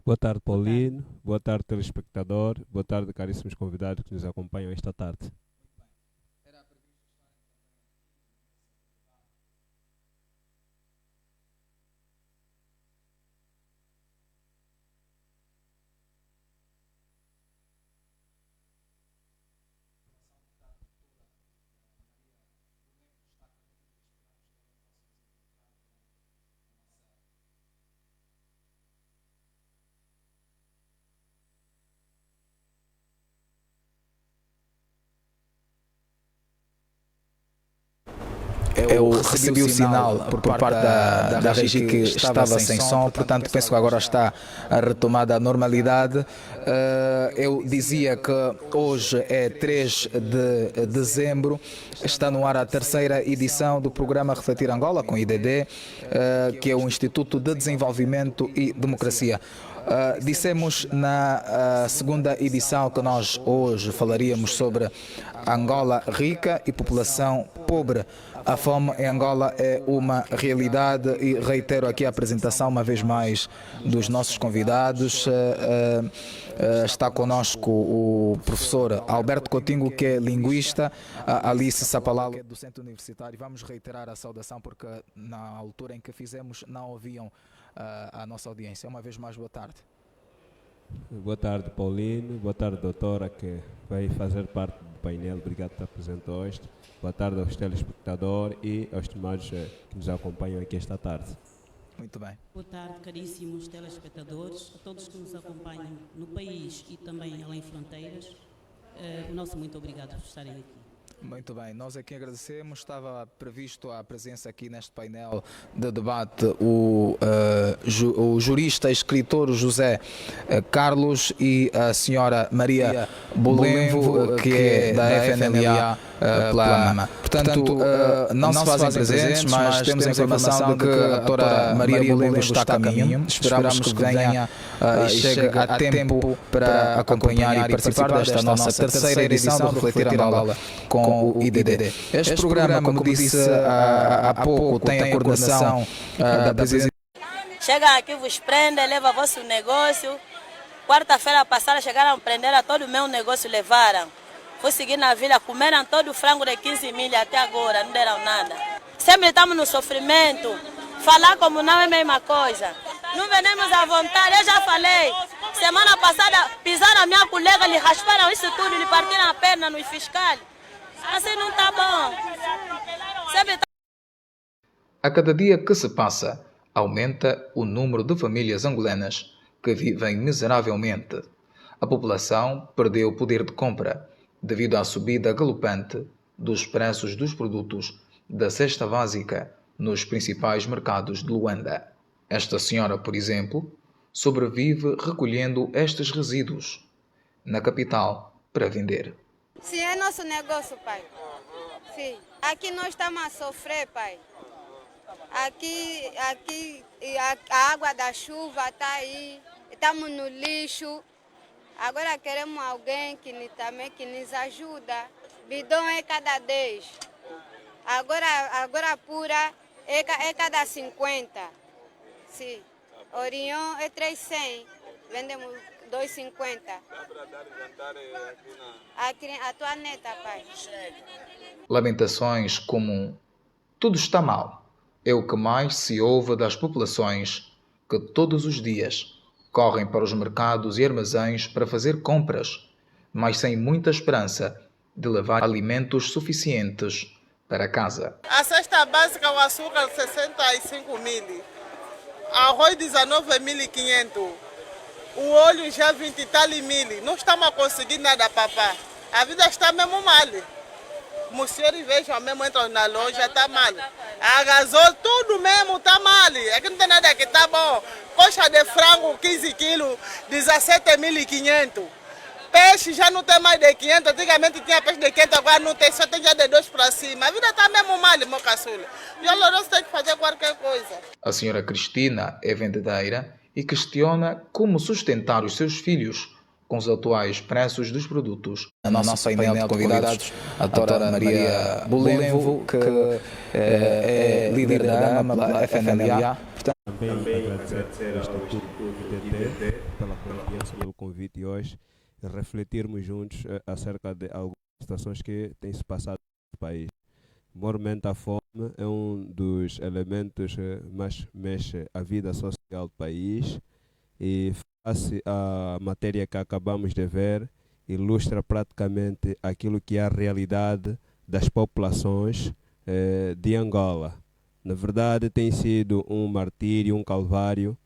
Boa tarde, Boa tarde. Paulino. Boa tarde, telespectador. Boa tarde, caríssimos convidados que nos acompanham esta tarde. Eu recebi o sinal por parte da Regi que estava sem som, portanto penso que agora está a retomada à normalidade. Eu dizia que hoje é 3 de dezembro, está no ar a terceira edição do programa Refletir Angola com o IDD, que é o Instituto de Desenvolvimento e Democracia. Dissemos na segunda edição que nós hoje falaríamos sobre Angola rica e população pobre. A fome em Angola é uma realidade e reitero aqui a apresentação uma vez mais dos nossos convidados. Está conosco o professor Alberto Coutinho, que é linguista, a Alice Sapalalo, que é docente universitário. Vamos reiterar a saudação porque na altura em que fizemos não ouviam a nossa audiência. Uma vez mais, boa tarde. Boa tarde, Paulino. Boa tarde, doutora, que vai fazer parte do painel. Obrigado por estar presente hoje. Boa tarde aos telespectadores e aos estimados que nos acompanham aqui esta tarde. Muito bem. Boa tarde, caríssimos telespectadores, a todos que nos acompanham no país e também além fronteiras. O nosso muito obrigado por estarem aqui. Muito bem, nós aqui agradecemos. Estava previsto a presença aqui neste painel de debate o jurista e escritor José Carlos e a senhora Maria Bolenvo, que é da FNLA Plama. Portanto, não se fazem presentes, mas temos a informação de que a doutora Maria Bolenvo está a caminho. Esperamos que venha e chegue a tempo para acompanhar e participar desta nossa terceira edição do Refletir Angola com o IDD. Este programa, como disse há pouco, tem a coordenação da presidência. Chegam aqui, vos prendem, levam vosso negócio. Quarta-feira passada chegaram a prender a todo o meu negócio, levaram. Fui seguir na vila, comeram todo o frango de 15 mil até agora, não deram nada. Sempre estamos no sofrimento. Falar como não é a mesma coisa. Não venemos à vontade, eu já falei. Semana passada pisaram a minha colega, lhe rasparam isso tudo, lhe partiram a perna nos fiscais. Assim não está bom. Sempre tá... A cada dia que se passa, aumenta o número de famílias angolanas que vivem miseravelmente. A população perdeu o poder de compra devido à subida galopante dos preços dos produtos da cesta básica nos principais mercados de Luanda. Esta senhora, por exemplo, sobrevive recolhendo estes resíduos na capital para vender. Sim, é nosso negócio, pai. Sim. Aqui nós estamos a sofrer, pai. Aqui a água da chuva está aí, estamos no lixo. Agora queremos alguém que nos ajuda. Bidão é cada 10. Agora pura é cada 50. Sim. Orion é 300. Vendemos 2,50. Aqui a tua neta, pai. Lamentações como tudo está mal é o que mais se ouve das populações que todos os dias correm para os mercados e armazéns para fazer compras, mas sem muita esperança de levar alimentos suficientes para casa. A cesta básica, o açúcar 65 mil, arroz 19.500, o óleo já 20 e tal mil. Não estamos a conseguir nada, papá. A vida está mesmo mal. Os senhores vejam mesmo, entram na loja, está mal. A gasol, tudo mesmo está mal. Aqui não tem nada que está bom. Coxa de frango, 15 quilos, 17.500. Peixe já não tem mais de 500. Antigamente tinha peixe de 500, agora não tem, só tem já de 2 para cima. A vida está mesmo mal, meu caçula. E o Lourenço tem que fazer qualquer coisa. A senhora Cristina é vendedeira e questiona como sustentar os seus filhos com os atuais preços dos produtos. A nosso painel de convidados, a doutora Maria Bolenvo, que é líder da AMA pela FNLA. também agradecer ao Instituto IDT pela confiança, pelo convite hoje e refletirmos juntos acerca de algumas situações que têm se passado no país. Mormente a fome é um dos elementos que mais mexe a vida social do país e face à matéria que acabamos de ver, ilustra praticamente aquilo que é a realidade das populações de Angola. Na verdade, tem sido um martírio, um calvário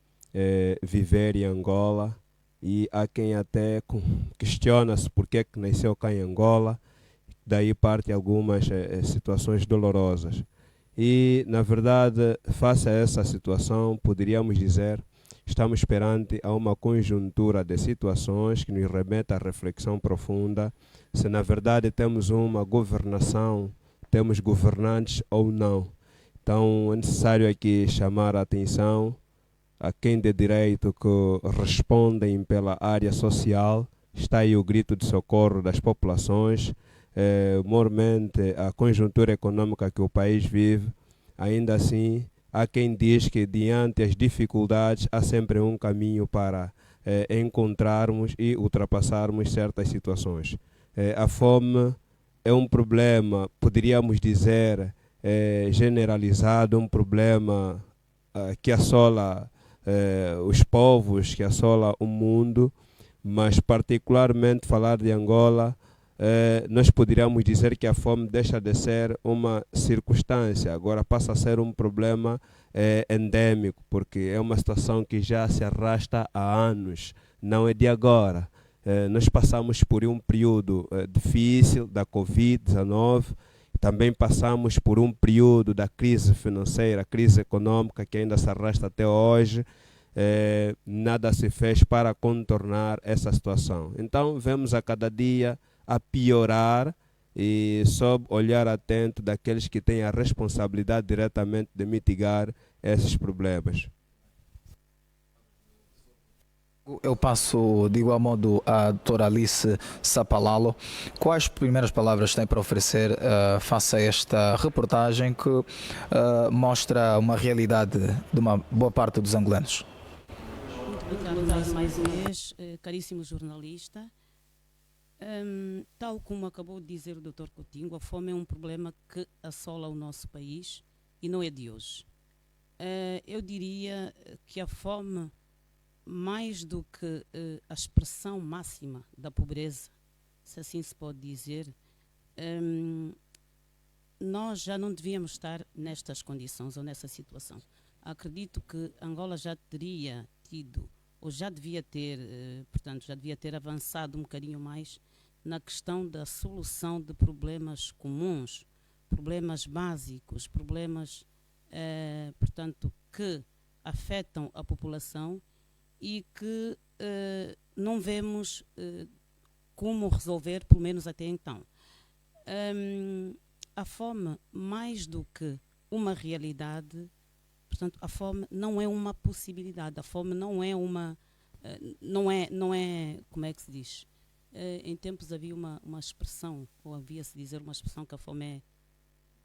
viver em Angola e há quem até questiona-se por que nasceu cá em Angola, daí parte algumas situações dolorosas. E, na verdade, face a essa situação, poderíamos dizer, estamos perante a uma conjuntura de situações que nos remete à reflexão profunda se, na verdade, temos uma governação, temos governantes ou não. Então, é necessário aqui chamar a atenção a quem de direito que respondem pela área social. Está aí o grito de socorro das populações, mormente a conjuntura econômica que o país vive. Ainda assim, há quem diz que diante das dificuldades há sempre um caminho para encontrarmos e ultrapassarmos certas situações. A fome é um problema, poderíamos dizer, generalizado, um problema que assola os povos, que assola o mundo, mas particularmente falar de Angola, nós poderíamos dizer que a fome deixa de ser uma circunstância, agora passa a ser um problema endêmico, porque é uma situação que já se arrasta há anos, não é de agora. Nós passamos por um período difícil da Covid-19, também passamos por um período da crise financeira, crise econômica que ainda se arrasta até hoje. Nada se fez para contornar essa situação. Então, vemos a cada dia a piorar e sob olhar atento daqueles que têm a responsabilidade diretamente de mitigar esses problemas. Eu passo de igual modo à doutora Alice Sapalalo. Quais primeiras palavras tem para oferecer face a esta reportagem que mostra uma realidade de uma boa parte dos angolanos? Muito boa tarde mais uma vez, caríssimo jornalista. Tal como acabou de dizer o Dr. Coutinho, a fome é um problema que assola o nosso país e não é de hoje. Eu diria que a fome, mais do que a expressão máxima da pobreza, se assim se pode dizer, nós já não devíamos estar nestas condições ou nessa situação. Acredito que Angola já teria tido, ou já devia ter, portanto, já devia ter avançado um bocadinho mais na questão da solução de problemas comuns, problemas básicos, problemas, portanto, que afetam a população e que não vemos como resolver, pelo menos até então. A fome, mais do que uma realidade, portanto, a fome não é uma possibilidade, a fome não é uma, não é, como é que se diz? Em tempos havia uma expressão, ou havia-se dizer uma expressão que a fome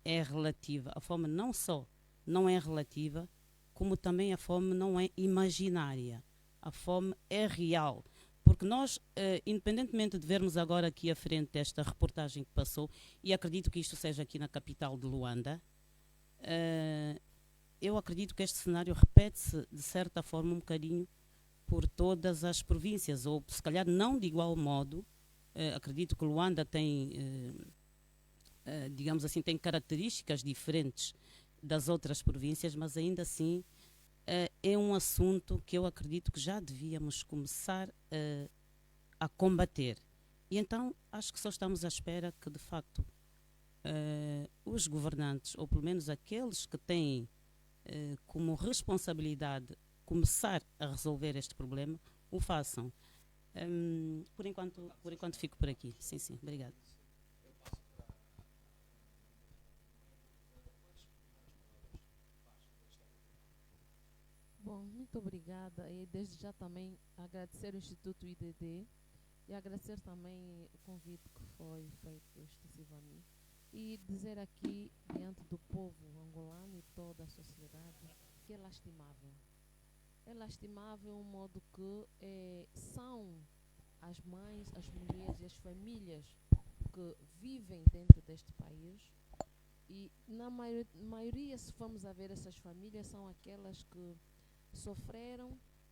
é relativa. A fome não só não é relativa, como também a fome não é imaginária. A fome é real. Porque nós, independentemente de vermos agora aqui à frente desta reportagem que passou, e acredito que isto seja aqui na capital de Luanda, eu acredito que este cenário repete-se de certa forma um bocadinho por todas as províncias, ou se calhar não de igual modo. Acredito que Luanda tem, digamos assim, tem características diferentes das outras províncias, mas ainda assim é um assunto que eu acredito que já devíamos começar a combater. E então acho que só estamos à espera que, de facto, os governantes, ou pelo menos aqueles que têm como responsabilidade começar a resolver este problema, o façam. Por enquanto fico por aqui. Sim, obrigado. Bom, muito obrigada e desde já também agradecer o Instituto IDD e agradecer também o convite que foi feito exclusivo a mim e dizer aqui diante do povo angolano e toda a sociedade que é lastimável é lastimável um modo que são as mães, as mulheres e as famílias que vivem dentro deste país. E na maioria, se formos a ver, essas famílias são aquelas que sofreram,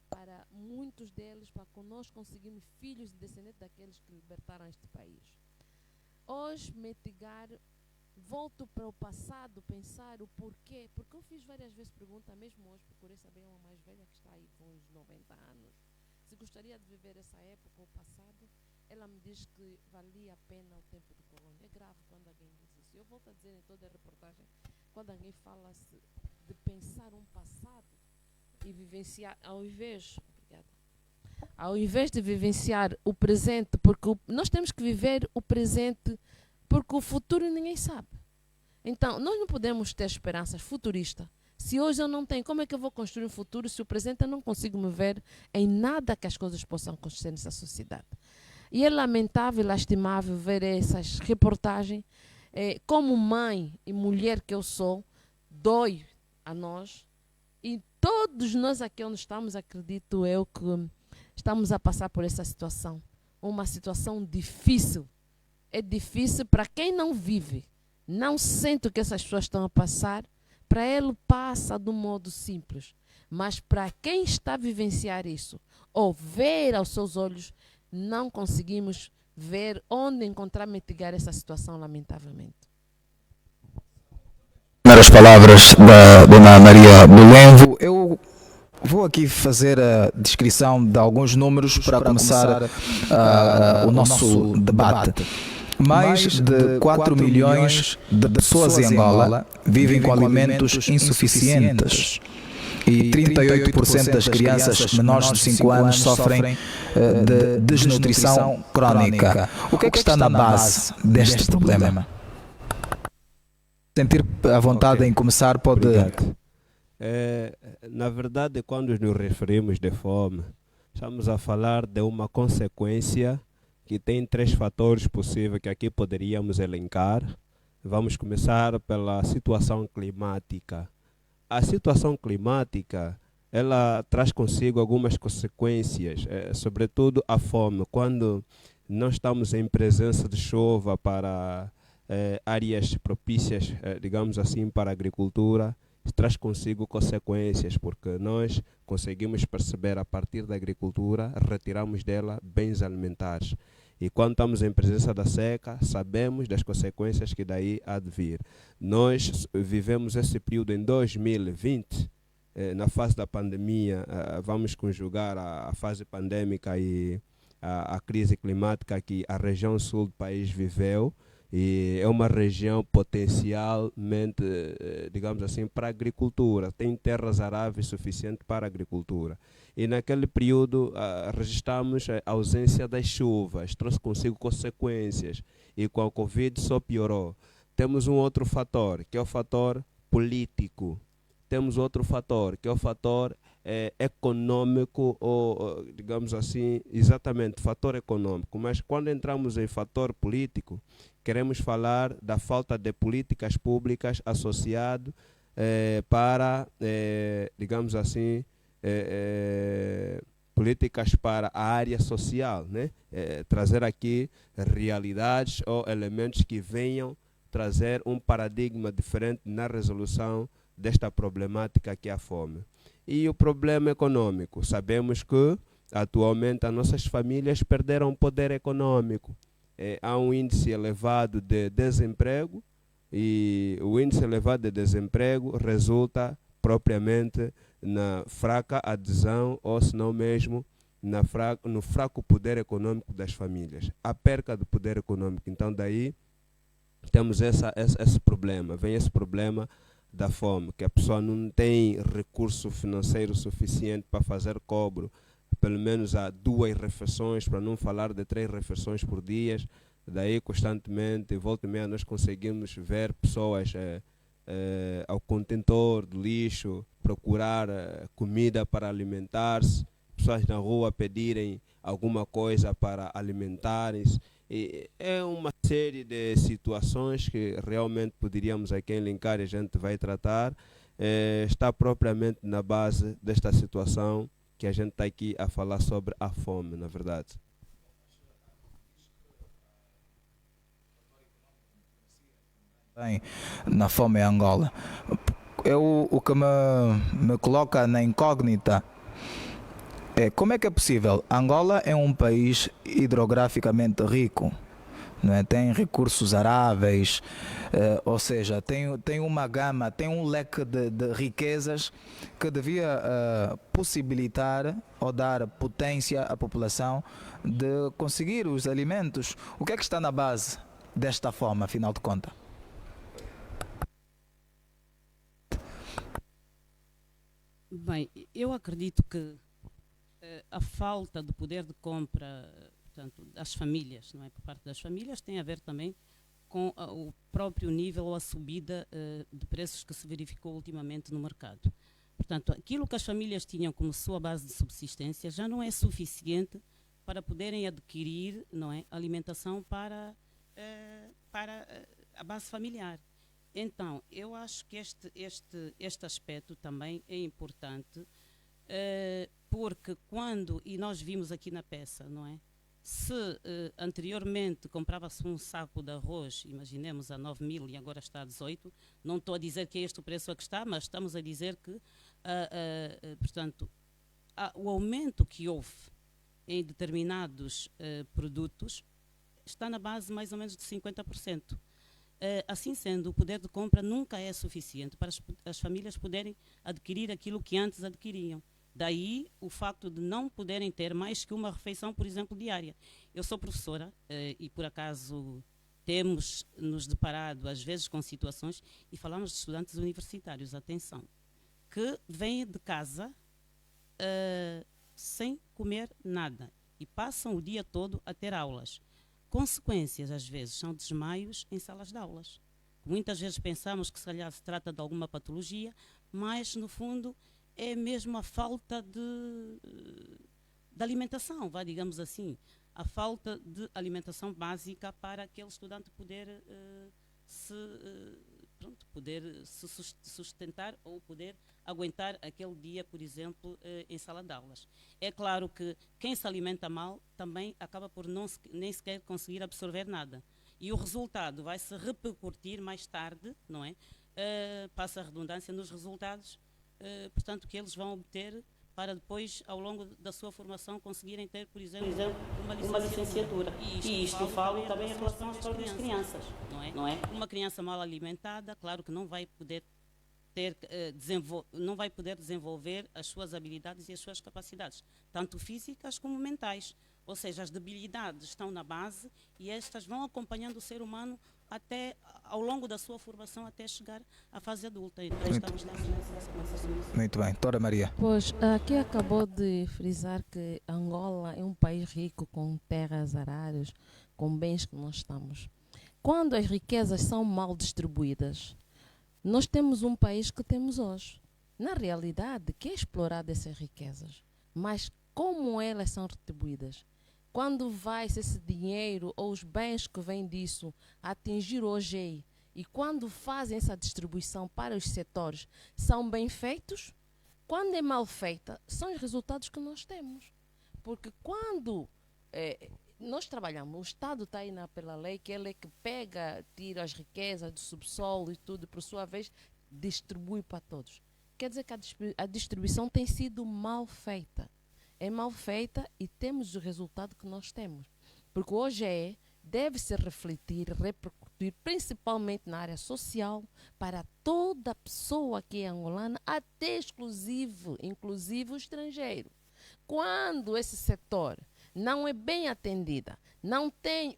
para muitos deles, para que nós conseguimos filhos e descendentes daqueles que libertaram este país. Hoje, mitigar, volto para o passado, pensar o porquê, porque eu fiz várias vezes pergunta, mesmo hoje procurei saber uma mais velha que está aí com uns 90 anos, se gostaria de viver essa época, o passado. Ela me diz que valia a pena o tempo de colônia. É grave quando alguém diz isso. Eu volto a dizer em toda a reportagem, quando alguém fala de pensar um passado e vivenciar, ao invés de vivenciar o presente, porque nós temos que viver o presente, porque o futuro ninguém sabe. Então, nós não podemos ter esperanças futuristas. Se hoje eu não tenho, como é que eu vou construir um futuro se o presente eu não consigo me ver em nada que as coisas possam acontecer nessa sociedade? E é lamentável e lastimável ver essas reportagens. Como mãe e mulher que eu sou, dói a nós. E todos nós aqui onde estamos, acredito eu, que estamos a passar por essa situação. Uma situação difícil. É difícil para quem não vive. Não sente o que essas pessoas estão a passar. Para ele passa de um modo simples. Mas para quem está a vivenciar isso, ou ver aos seus olhos, não conseguimos ver onde encontrar mitigar essa situação, lamentavelmente. Primeiras palavras da Dona Maria Bulenvo, eu vou aqui fazer a descrição de alguns números para começar o nosso debate. Mais de 4 milhões de pessoas em Angola vivem com alimentos insuficientes. E 38% das crianças menores de 5 anos sofrem de desnutrição crônica. O que é que está na base deste problema? Sentir a vontade em começar, pode... Na verdade, quando nos referimos de fome, estamos a falar de uma consequência que tem 3 fatores possíveis que aqui poderíamos elencar. Vamos começar pela situação climática. A situação climática, ela traz consigo algumas consequências, sobretudo a fome. Quando não estamos em presença de chuva para áreas propícias, digamos assim, para a agricultura, traz consigo consequências, porque nós conseguimos perceber a partir da agricultura, retiramos dela bens alimentares. E quando estamos em presença da seca, sabemos das consequências que daí há de vir. Nós vivemos esse período em 2020, na fase da pandemia, vamos conjugar a fase pandêmica e a crise climática que a região sul do país viveu. E é uma região potencialmente, digamos assim, para a agricultura. Tem terras aráveis suficientes para a agricultura. E naquele período registramos a ausência das chuvas, trouxe consigo consequências. E com a Covid só piorou. Temos um outro fator, que é o fator político. Temos outro fator, que é o fator econômico, ou digamos assim, exatamente, fator econômico. Mas quando entramos em fator político, queremos falar da falta de políticas públicas associado para, digamos assim, políticas para a área social, né? Trazer aqui realidades ou elementos que venham trazer um paradigma diferente na resolução desta problemática que é a fome. E o problema econômico, sabemos que atualmente as nossas famílias perderam poder econômico. Há um índice elevado de desemprego e o índice elevado de desemprego resulta propriamente na fraca adesão ou se não mesmo no fraco poder econômico das famílias. A perca do poder econômico. Então daí temos esse problema, vem esse problema da fome, que a pessoa não tem recurso financeiro suficiente para fazer cobro, pelo menos há 2 refeições, para não falar de 3 refeições por dia. Daí constantemente, volta e meia, nós conseguimos ver pessoas ao contentor do lixo, procurar comida para alimentar-se, pessoas na rua pedirem alguma coisa para alimentarem-se. E é uma série de situações que realmente poderíamos aqui elencar e a gente vai tratar. está propriamente na base desta situação que a gente está aqui a falar sobre a fome, na verdade. Na fome em Angola. O que me coloca na incógnita é como é que é possível. Angola é um país hidrograficamente rico, não é? Tem recursos aráveis, ou seja, tem uma gama, tem um leque de riquezas que devia possibilitar ou dar potência à população de conseguir os alimentos. O que é que está na base desta fome, afinal de contas? Bem, eu acredito que a falta de poder de compra, portanto, das famílias, não é, por parte das famílias, tem a ver também com o próprio nível ou a subida de preços que se verificou ultimamente no mercado. Portanto, aquilo que as famílias tinham como sua base de subsistência já não é suficiente para poderem adquirir, não é, alimentação para a base familiar. Então, eu acho que este aspecto também é importante, porque quando, e nós vimos aqui na peça, não é? Se anteriormente comprava-se um saco de arroz, imaginemos, a 9.000 e agora está a 18, não estou a dizer que é este o preço a que está, mas estamos a dizer que, portanto, o aumento que houve em determinados produtos está na base mais ou menos de 50%. Assim sendo, o poder de compra nunca é suficiente para as famílias poderem adquirir aquilo que antes adquiriam. Daí o facto de não poderem ter mais que uma refeição, por exemplo, diária. Eu sou professora e, por acaso, temos nos deparado às vezes com situações, e falamos de estudantes universitários, atenção, que vêm de casa sem comer nada e passam o dia todo a ter aulas. Consequências, às vezes, são desmaios em salas de aulas. Muitas vezes pensamos que, se calhar, se trata de alguma patologia, mas, no fundo, é mesmo a falta de alimentação, digamos assim. A falta de alimentação básica para aquele estudante poder poder se sustentar ou poder aguentar aquele dia, por exemplo, em sala de aulas. É claro que quem se alimenta mal também acaba por nem sequer conseguir absorver nada. E o resultado vai se repercutir mais tarde, não é? Passa a redundância nos resultados, portanto, que eles vão obter para depois, ao longo da sua formação, conseguirem ter, por exemplo, uma licenciatura. E isto falo também em relação às próprias crianças, não é? Uma criança mal alimentada, claro que não vai poder não vai poder desenvolver as suas habilidades e as suas capacidades, tanto físicas como mentais. Ou seja, as debilidades estão na base e estas vão acompanhando o ser humano até ao longo da sua formação até chegar à fase adulta. Então estamos nessa. Muito bem. Doutora Maria. Pois, aqui acabou de frisar que Angola é um país rico com terras arárias, com bens que nós estamos. Quando as riquezas são mal distribuídas, nós temos um país que temos hoje. Na realidade, que é explorado essas riquezas, mas como elas são retribuídas? Quando vai esse dinheiro ou os bens que vêm disso atingir o OGEI e quando fazem essa distribuição para os setores, são bem feitos? Quando é mal feita, são os resultados que nós temos. Porque quando nós trabalhamos, o Estado está aí pela lei, que ele é que pega, tira as riquezas do subsolo e tudo, por sua vez, distribui para todos. Quer dizer que a distribuição tem sido mal feita. É mal feita e temos o resultado que nós temos. Porque o OGE deve se refletir, repercutir, principalmente na área social, para toda pessoa que é angolana, até inclusive o estrangeiro. Quando esse setor não é bem atendida, não tem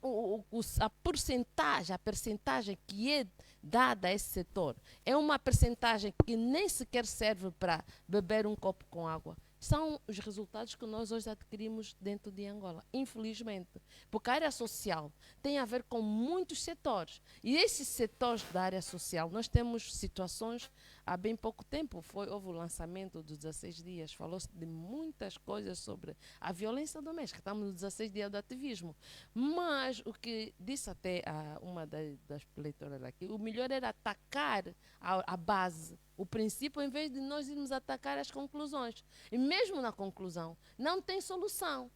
a percentagem que é dada a esse setor, é uma percentagem que nem sequer serve para beber um copo com água. São os resultados que nós hoje adquirimos dentro de Angola, infelizmente. Porque a área social tem a ver com muitos setores. E esses setores da área social, nós temos situações há bem pouco tempo houve o lançamento dos 16 dias, falou-se de muitas coisas sobre a violência doméstica, estamos no 16 dias do ativismo, mas o que disse até uma das leitoras aqui, o melhor era atacar a base, o princípio, em vez de nós irmos atacar as conclusões. E mesmo na conclusão, não tem solução.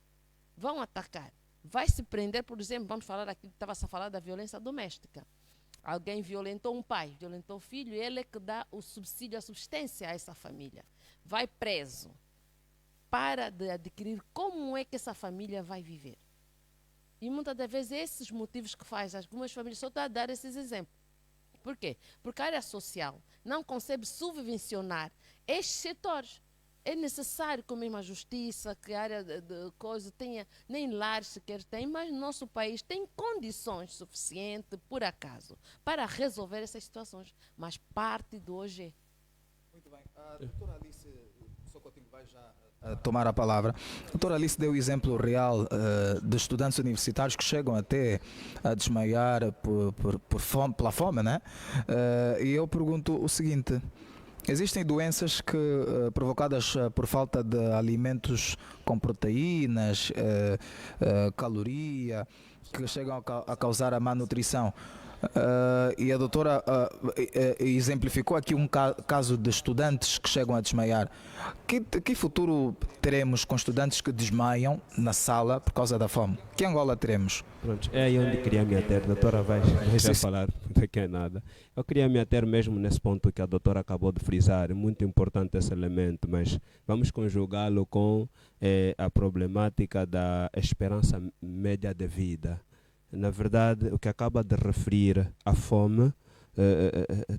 Vão atacar. Vai se prender, por exemplo, vamos falar aqui, estava-se a falar da violência doméstica. Alguém violentou um pai, violentou o filho, e ele é que dá o subsídio, a subsistência a essa família. Vai preso. Para de adquirir como é que essa família vai viver. E muitas das vezes esses motivos que faz algumas famílias, só estou a dar esses exemplos. Por quê? Porque a área social não consegue subvencionar estes setores. É necessário que a mesma justiça, que a área de coisa tenha, nem lar sequer tem, mas no nosso país tem condições suficientes, por acaso, para resolver essas situações. Mas parte do hoje é. Muito bem. A doutora Alice Socotinho vai já tomar a palavra. A doutora Alice deu o exemplo real de estudantes universitários que chegam até a desmaiar por fome, pela fome, né? E eu pergunto o seguinte: existem doenças que, provocadas por falta de alimentos com proteínas, caloria, que chegam a causar a má nutrição. E a doutora exemplificou aqui um caso de estudantes que chegam a desmaiar. Que futuro teremos com estudantes que desmaiam na sala por causa da fome? Que Angola teremos? Pronto, é aí onde queria me ater. A doutora vai já falar, daqui a nada. Eu queria me ater mesmo nesse ponto que a doutora acabou de frisar. É muito importante esse elemento, mas vamos conjugá-lo com a problemática da esperança média de vida. Na verdade, o que acaba de referir, a fome,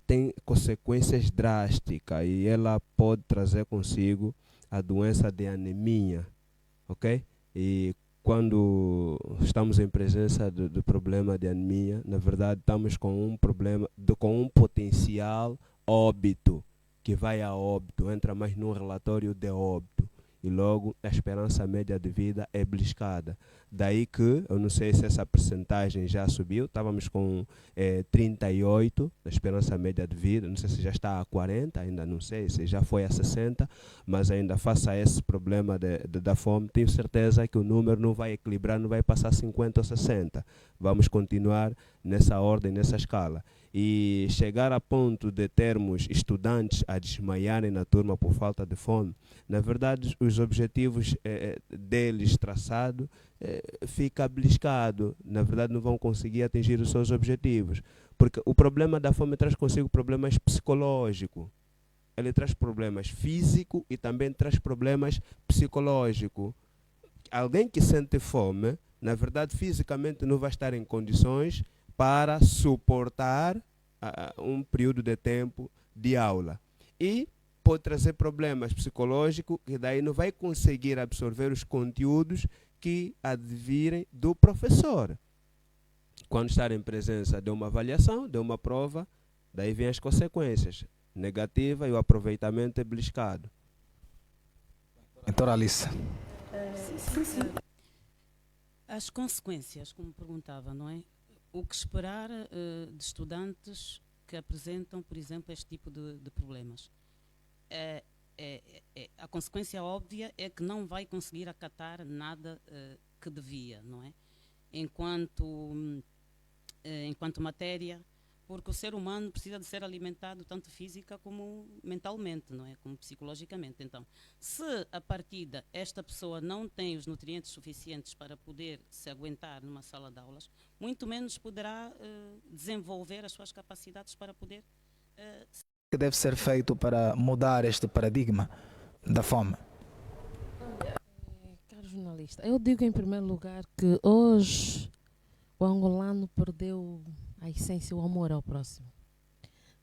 tem consequências drásticas e ela pode trazer consigo a doença de anemia, ok? E quando estamos em presença do problema de anemia, na verdade estamos com um problema, com um potencial óbito, que vai a óbito, entra mais num relatório de óbito. E logo a esperança média de vida é beliscada. Daí que, eu não sei se essa percentagem já subiu, estávamos com 38 da esperança média de vida, não sei se já está a 40, ainda não sei se já foi a 60, mas ainda face a esse problema da fome, tenho certeza que o número não vai equilibrar, não vai passar 50 ou 60. Vamos continuar nessa ordem, nessa escala. E chegar a ponto de termos estudantes a desmaiarem na turma por falta de fome, na verdade os objetivos deles traçados fica beliscado. Na verdade não vão conseguir atingir os seus objetivos, porque o problema da fome traz consigo problemas psicológicos. Ele traz problemas físicos e também traz problemas psicológicos. Alguém que sente fome, na verdade fisicamente não vai estar em condições para suportar um período de tempo de aula. E pode trazer problemas psicológicos, que daí não vai conseguir absorver os conteúdos que advirem do professor. Quando estar em presença de uma avaliação, de uma prova, daí vem as consequências negativas e o aproveitamento é beliscado. Doutora Alice. As consequências, como perguntava, não é? O que esperar de estudantes que apresentam, por exemplo, este tipo de problemas? A consequência óbvia é que não vai conseguir acatar nada que devia, não é? Enquanto matéria, porque o ser humano precisa de ser alimentado tanto física como mentalmente, não é? Como psicologicamente. Então, se a partida esta pessoa não tem os nutrientes suficientes para poder se aguentar numa sala de aulas, muito menos poderá desenvolver as suas capacidades para poder... O que deve ser feito para mudar este paradigma da fome? Caro jornalista, eu digo em primeiro lugar que hoje o angolano perdeu a essência, o amor ao próximo.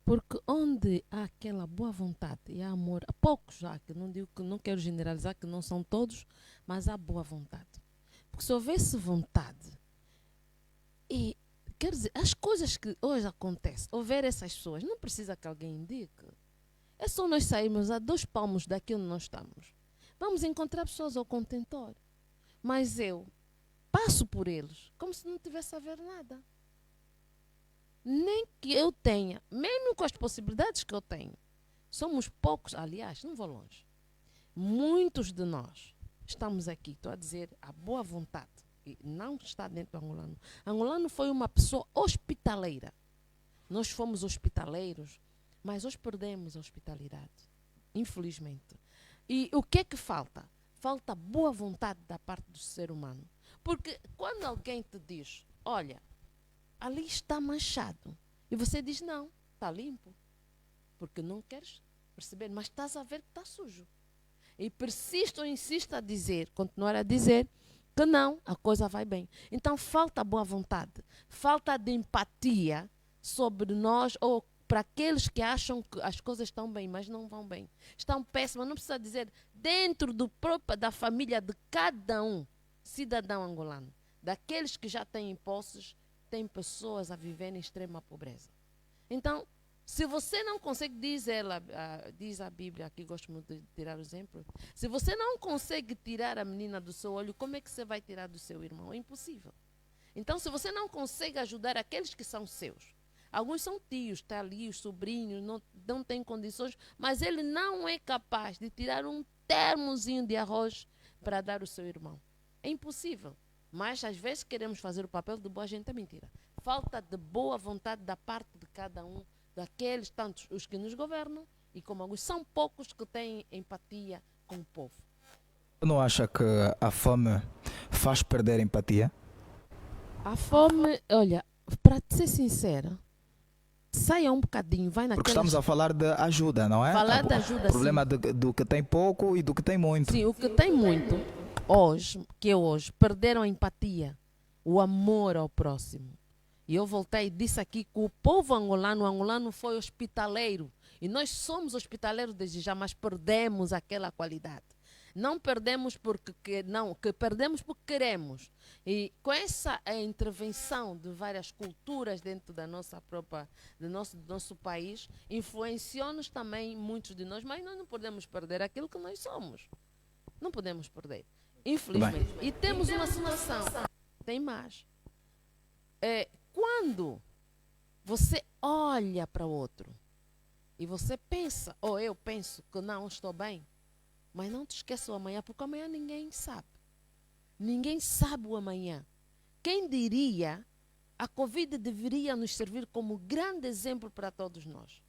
Porque onde há aquela boa vontade e há amor, há poucos já, que não quero generalizar, que não são todos, mas há boa vontade. Porque se houvesse vontade, e quer dizer, as coisas que hoje acontecem, houver essas pessoas, não precisa que alguém indique. É só nós sairmos a 2 palmos daqui onde nós estamos. Vamos encontrar pessoas ao contentor. Mas eu passo por eles como se não tivesse a ver nada. Nem que eu tenha, mesmo com as possibilidades que eu tenho, Somos poucos, aliás, não vou longe. Muitos de nós estamos aqui, estou a dizer, a boa vontade, e não está dentro do angolano. Angolano foi uma pessoa hospitaleira. Nós fomos hospitaleiros, mas hoje perdemos a hospitalidade, infelizmente. E o que é que falta? Falta boa vontade da parte do ser humano. Porque quando alguém te diz, olha, ali está manchado, e você diz, não, está limpo, porque não queres perceber, mas estás a ver que está sujo. E persiste ou insiste a dizer, continuar a dizer, que não, a coisa vai bem. Então falta boa vontade, falta de empatia sobre nós ou para aqueles que acham que as coisas estão bem, mas não vão bem. Estão péssimas, não precisa dizer dentro da família de cada um cidadão angolano. Daqueles que já têm posses, tem pessoas a viver em extrema pobreza. Então, se você não consegue, diz a Bíblia, aqui gosto muito de tirar o exemplo, se você não consegue tirar a menina do seu olho, como é que você vai tirar do seu irmão? É impossível. Então, se você não consegue ajudar aqueles que são seus, alguns são tios, está ali, os sobrinhos, não têm condições, mas ele não é capaz de tirar um termozinho de arroz para dar ao seu irmão. É impossível. Mas, às vezes, queremos fazer o papel de boa gente, é mentira. Falta de boa vontade da parte de cada um, daqueles, tantos os que nos governam, e como alguns são poucos que têm empatia com o povo. Não acha que a fome faz perder a empatia? A fome, olha, para ser sincera, saia um bocadinho, vai naquela... Porque estamos a falar de ajuda, não é? Falar de ajuda, o problema do que tem pouco e do que tem muito. Sim, o que tem muito, hoje perderam a empatia, o amor ao próximo. E eu voltei e disse aqui que o povo angolano foi hospitaleiro. E nós somos hospitaleiros desde já, mas perdemos aquela qualidade. Não perdemos perdemos porque queremos. E com essa intervenção de várias culturas dentro da nossa própria, do nosso país, influenciou-nos também muitos de nós, mas nós não podemos perder aquilo que nós somos. Não podemos perder, infelizmente. E temos uma situação, tem mais. Quando você olha para o outro e você pensa, ou eu penso que não estou bem, mas não te esqueça o amanhã, porque amanhã ninguém sabe. Ninguém sabe o amanhã. Quem diria, a Covid deveria nos servir como grande exemplo para todos nós.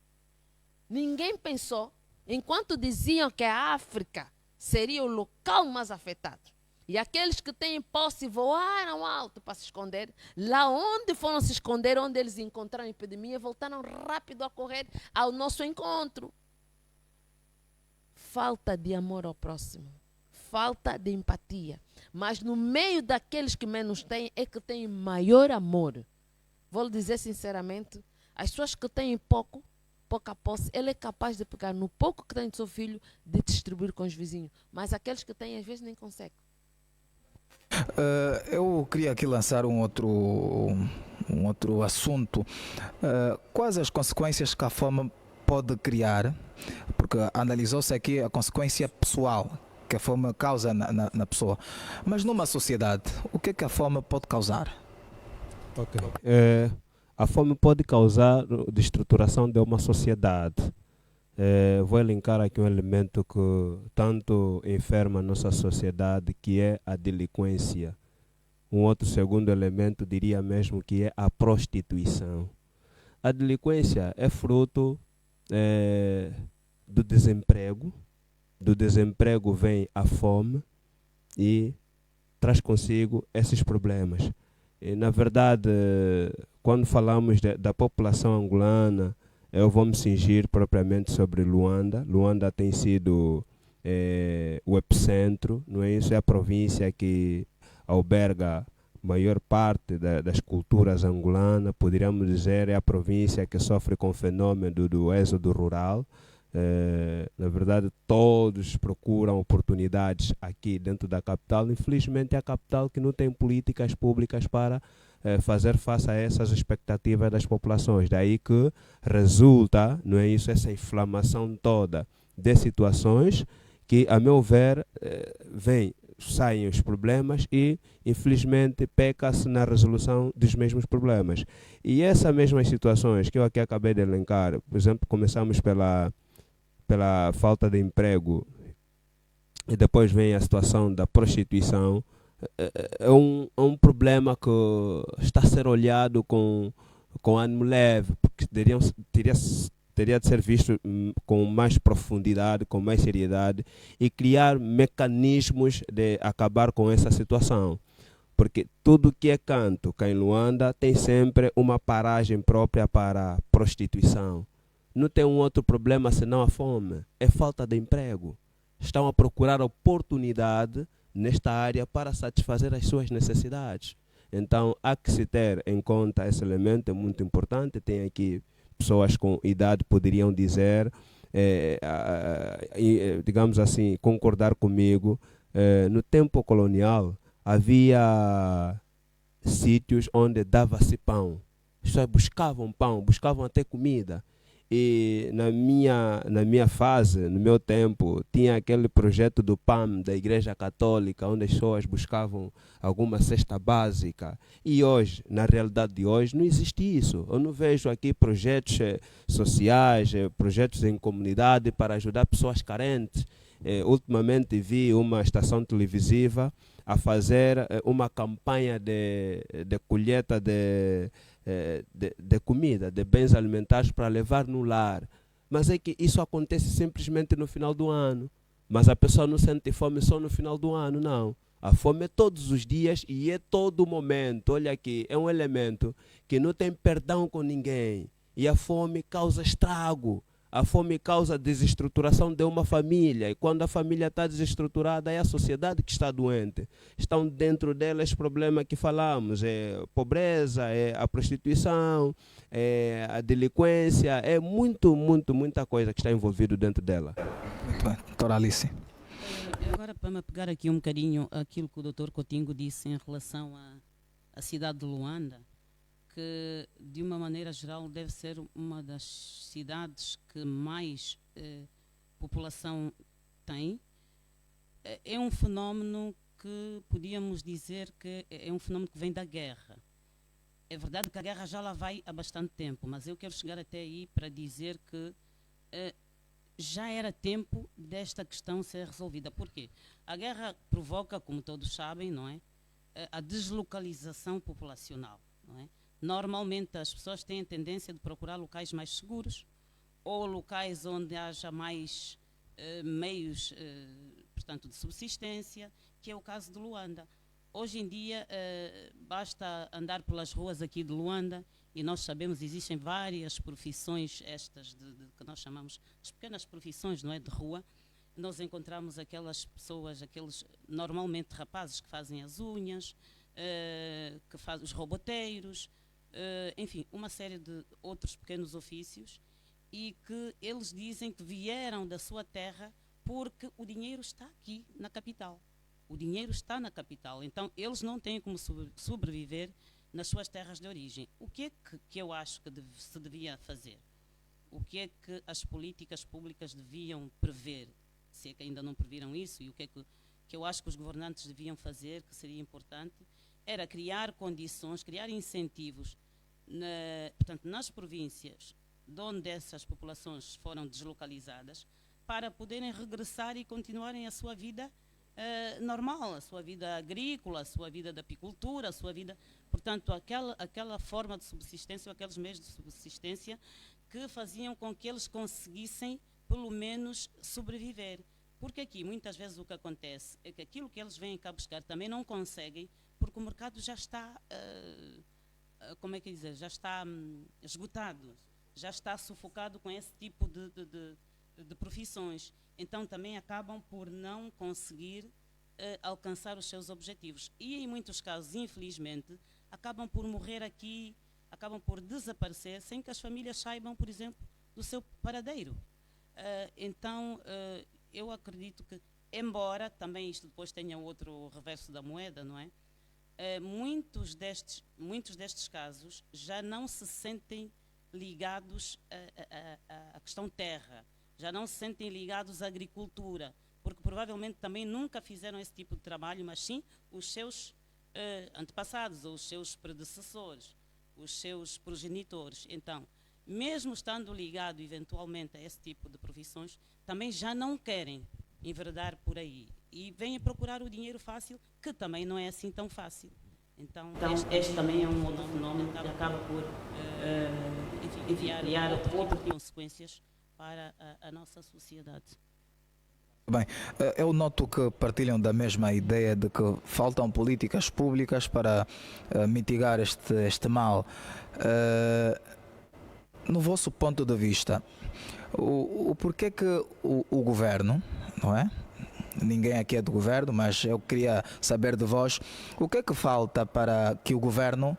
Ninguém pensou, enquanto diziam que a África seria o local mais afetado, e aqueles que têm posse voaram alto para se esconder, lá onde foram se esconder, onde eles encontraram a epidemia, voltaram rápido a correr ao nosso encontro. Falta de amor ao próximo, falta de empatia. Mas no meio daqueles que menos têm, é que têm maior amor. Vou lhe dizer sinceramente, as pessoas que têm pouca posse, ele é capaz de pegar no pouco que tem do seu filho, de distribuir com os vizinhos. Mas aqueles que têm, às vezes, nem conseguem. Eu queria aqui lançar um outro assunto. Quais as consequências que a fome pode criar? Porque analisou-se aqui a consequência pessoal que a fome causa na pessoa. Mas numa sociedade, o que é que a fome pode causar? A fome pode causar destruturação de uma sociedade. Vou elencar aqui um elemento que tanto enferma a nossa sociedade, que é a delinquência. Um outro segundo elemento diria mesmo que é a prostituição. A delinquência é fruto do desemprego. Do desemprego vem a fome e traz consigo esses problemas. E, na verdade, quando falamos da população angolana, eu vou me cingir propriamente sobre Luanda. Luanda tem sido o epicentro, não é isso? É a província que alberga a maior parte das culturas angolanas. Poderíamos dizer, é a província que sofre com o fenômeno do êxodo rural. Na verdade, todos procuram oportunidades aqui dentro da capital. Infelizmente, é a capital que não tem políticas públicas para fazer face a essas expectativas das populações. Daí que resulta, não é isso, essa inflamação toda de situações que, a meu ver, saem os problemas e, infelizmente, peca-se na resolução dos mesmos problemas. E essas mesmas situações que eu aqui acabei de elencar, por exemplo, começamos pela falta de emprego, e depois vem a situação da prostituição, é um problema que está a ser olhado com ânimo leve, porque teria de ser visto com mais profundidade, com mais seriedade, e criar mecanismos de acabar com essa situação. Porque tudo que é canto cá em Luanda tem sempre uma paragem própria para a prostituição. Não tem um outro problema senão a fome, é falta de emprego. Estão a procurar oportunidade nesta área para satisfazer as suas necessidades. Então, há que se ter em conta esse elemento, é muito importante. Tem aqui pessoas com idade poderiam dizer, digamos assim, concordar comigo. No tempo colonial, havia sítios onde dava-se pão. As pessoas buscavam pão, buscavam até comida. E na minha fase, no meu tempo, tinha aquele projeto do PAM, da Igreja Católica, onde as pessoas buscavam alguma cesta básica. E hoje, na realidade de hoje, não existe isso. Eu não vejo aqui projetos sociais, projetos em comunidade para ajudar pessoas carentes. Ultimamente vi uma estação televisiva a fazer uma campanha de colheita de comida, de bens alimentares para levar no lar. Mas é que isso acontece simplesmente no final do ano. Mas a pessoa não sente fome só no final do ano, não. A fome é todos os dias e é todo momento. Olha aqui, é um elemento que não tem perdão com ninguém. E a fome causa estrago. A fome causa desestruturação de uma família. E quando a família está desestruturada, é a sociedade que está doente. Estão dentro delas problemas que falamos. É pobreza, é a prostituição, é a delinquência. É muita coisa que está envolvida dentro dela. Muito bem. Doutora Alice. Agora, para me pegar aqui um bocadinho aquilo que o Dr. Coutinho disse em relação à cidade de Luanda, que de uma maneira geral deve ser uma das cidades que mais população tem, é um fenómeno que podíamos dizer que é um fenómeno que vem da guerra. É verdade que a guerra já lá vai há bastante tempo, mas eu quero chegar até aí para dizer que já era tempo desta questão ser resolvida. Por quê? A guerra provoca, como todos sabem, não é, a deslocalização populacional, não é? Normalmente as pessoas têm a tendência de procurar locais mais seguros ou locais onde haja mais meios, portanto, de subsistência, que é o caso de Luanda. Hoje em dia basta andar pelas ruas aqui de Luanda e nós sabemos que existem várias profissões estas que nós chamamos de pequenas profissões, não é, de rua. Nós encontramos aquelas pessoas, aqueles normalmente rapazes que fazem as unhas, que fazem os roboteiros, enfim, uma série de outros pequenos ofícios, e que eles dizem que vieram da sua terra porque o dinheiro está aqui na capital. O dinheiro está na capital, então eles não têm como sobreviver nas suas terras de origem. O que é que eu acho que se devia fazer? O que é que as políticas públicas deviam prever? Se é que ainda não previram isso, e o que é que eu acho que os governantes deviam fazer, que seria importante, era criar condições, criar incentivos, portanto, nas províncias de onde essas populações foram deslocalizadas, para poderem regressar e continuarem a sua vida normal, a sua vida agrícola, a sua vida de apicultura, a sua vida, portanto, aquela forma de subsistência, aqueles meios de subsistência que faziam com que eles conseguissem, pelo menos, sobreviver. Porque aqui, muitas vezes, o que acontece é que aquilo que eles vêm cá buscar também não conseguem, porque o mercado já está, como é que dizer, já está esgotado, já está sufocado com esse tipo de profissões. Então também acabam por não conseguir alcançar os seus objetivos. E em muitos casos, infelizmente, acabam por morrer aqui, acabam por desaparecer, sem que as famílias saibam, por exemplo, do seu paradeiro. Então, eu acredito que, embora também isto depois tenha outro reverso da moeda, não é? Muitos destes casos já não se sentem ligados à questão terra, já não se sentem ligados à agricultura, porque provavelmente também nunca fizeram esse tipo de trabalho, mas sim os seus antepassados, ou os seus predecessores, os seus progenitores. Então, mesmo estando ligado eventualmente a esse tipo de profissões, também já não querem enveredar por aí e vêm procurar o dinheiro fácil, que também não é assim tão fácil. Então este também é um outro fenómeno que acaba por enviar outro tipo de consequências para a nossa sociedade. Bem, eu noto que partilham da mesma ideia de que faltam políticas públicas para mitigar este mal. No vosso ponto de vista, o porquê que o governo, não é? Ninguém aqui é do governo, mas eu queria saber de vós o que é que falta para que o governo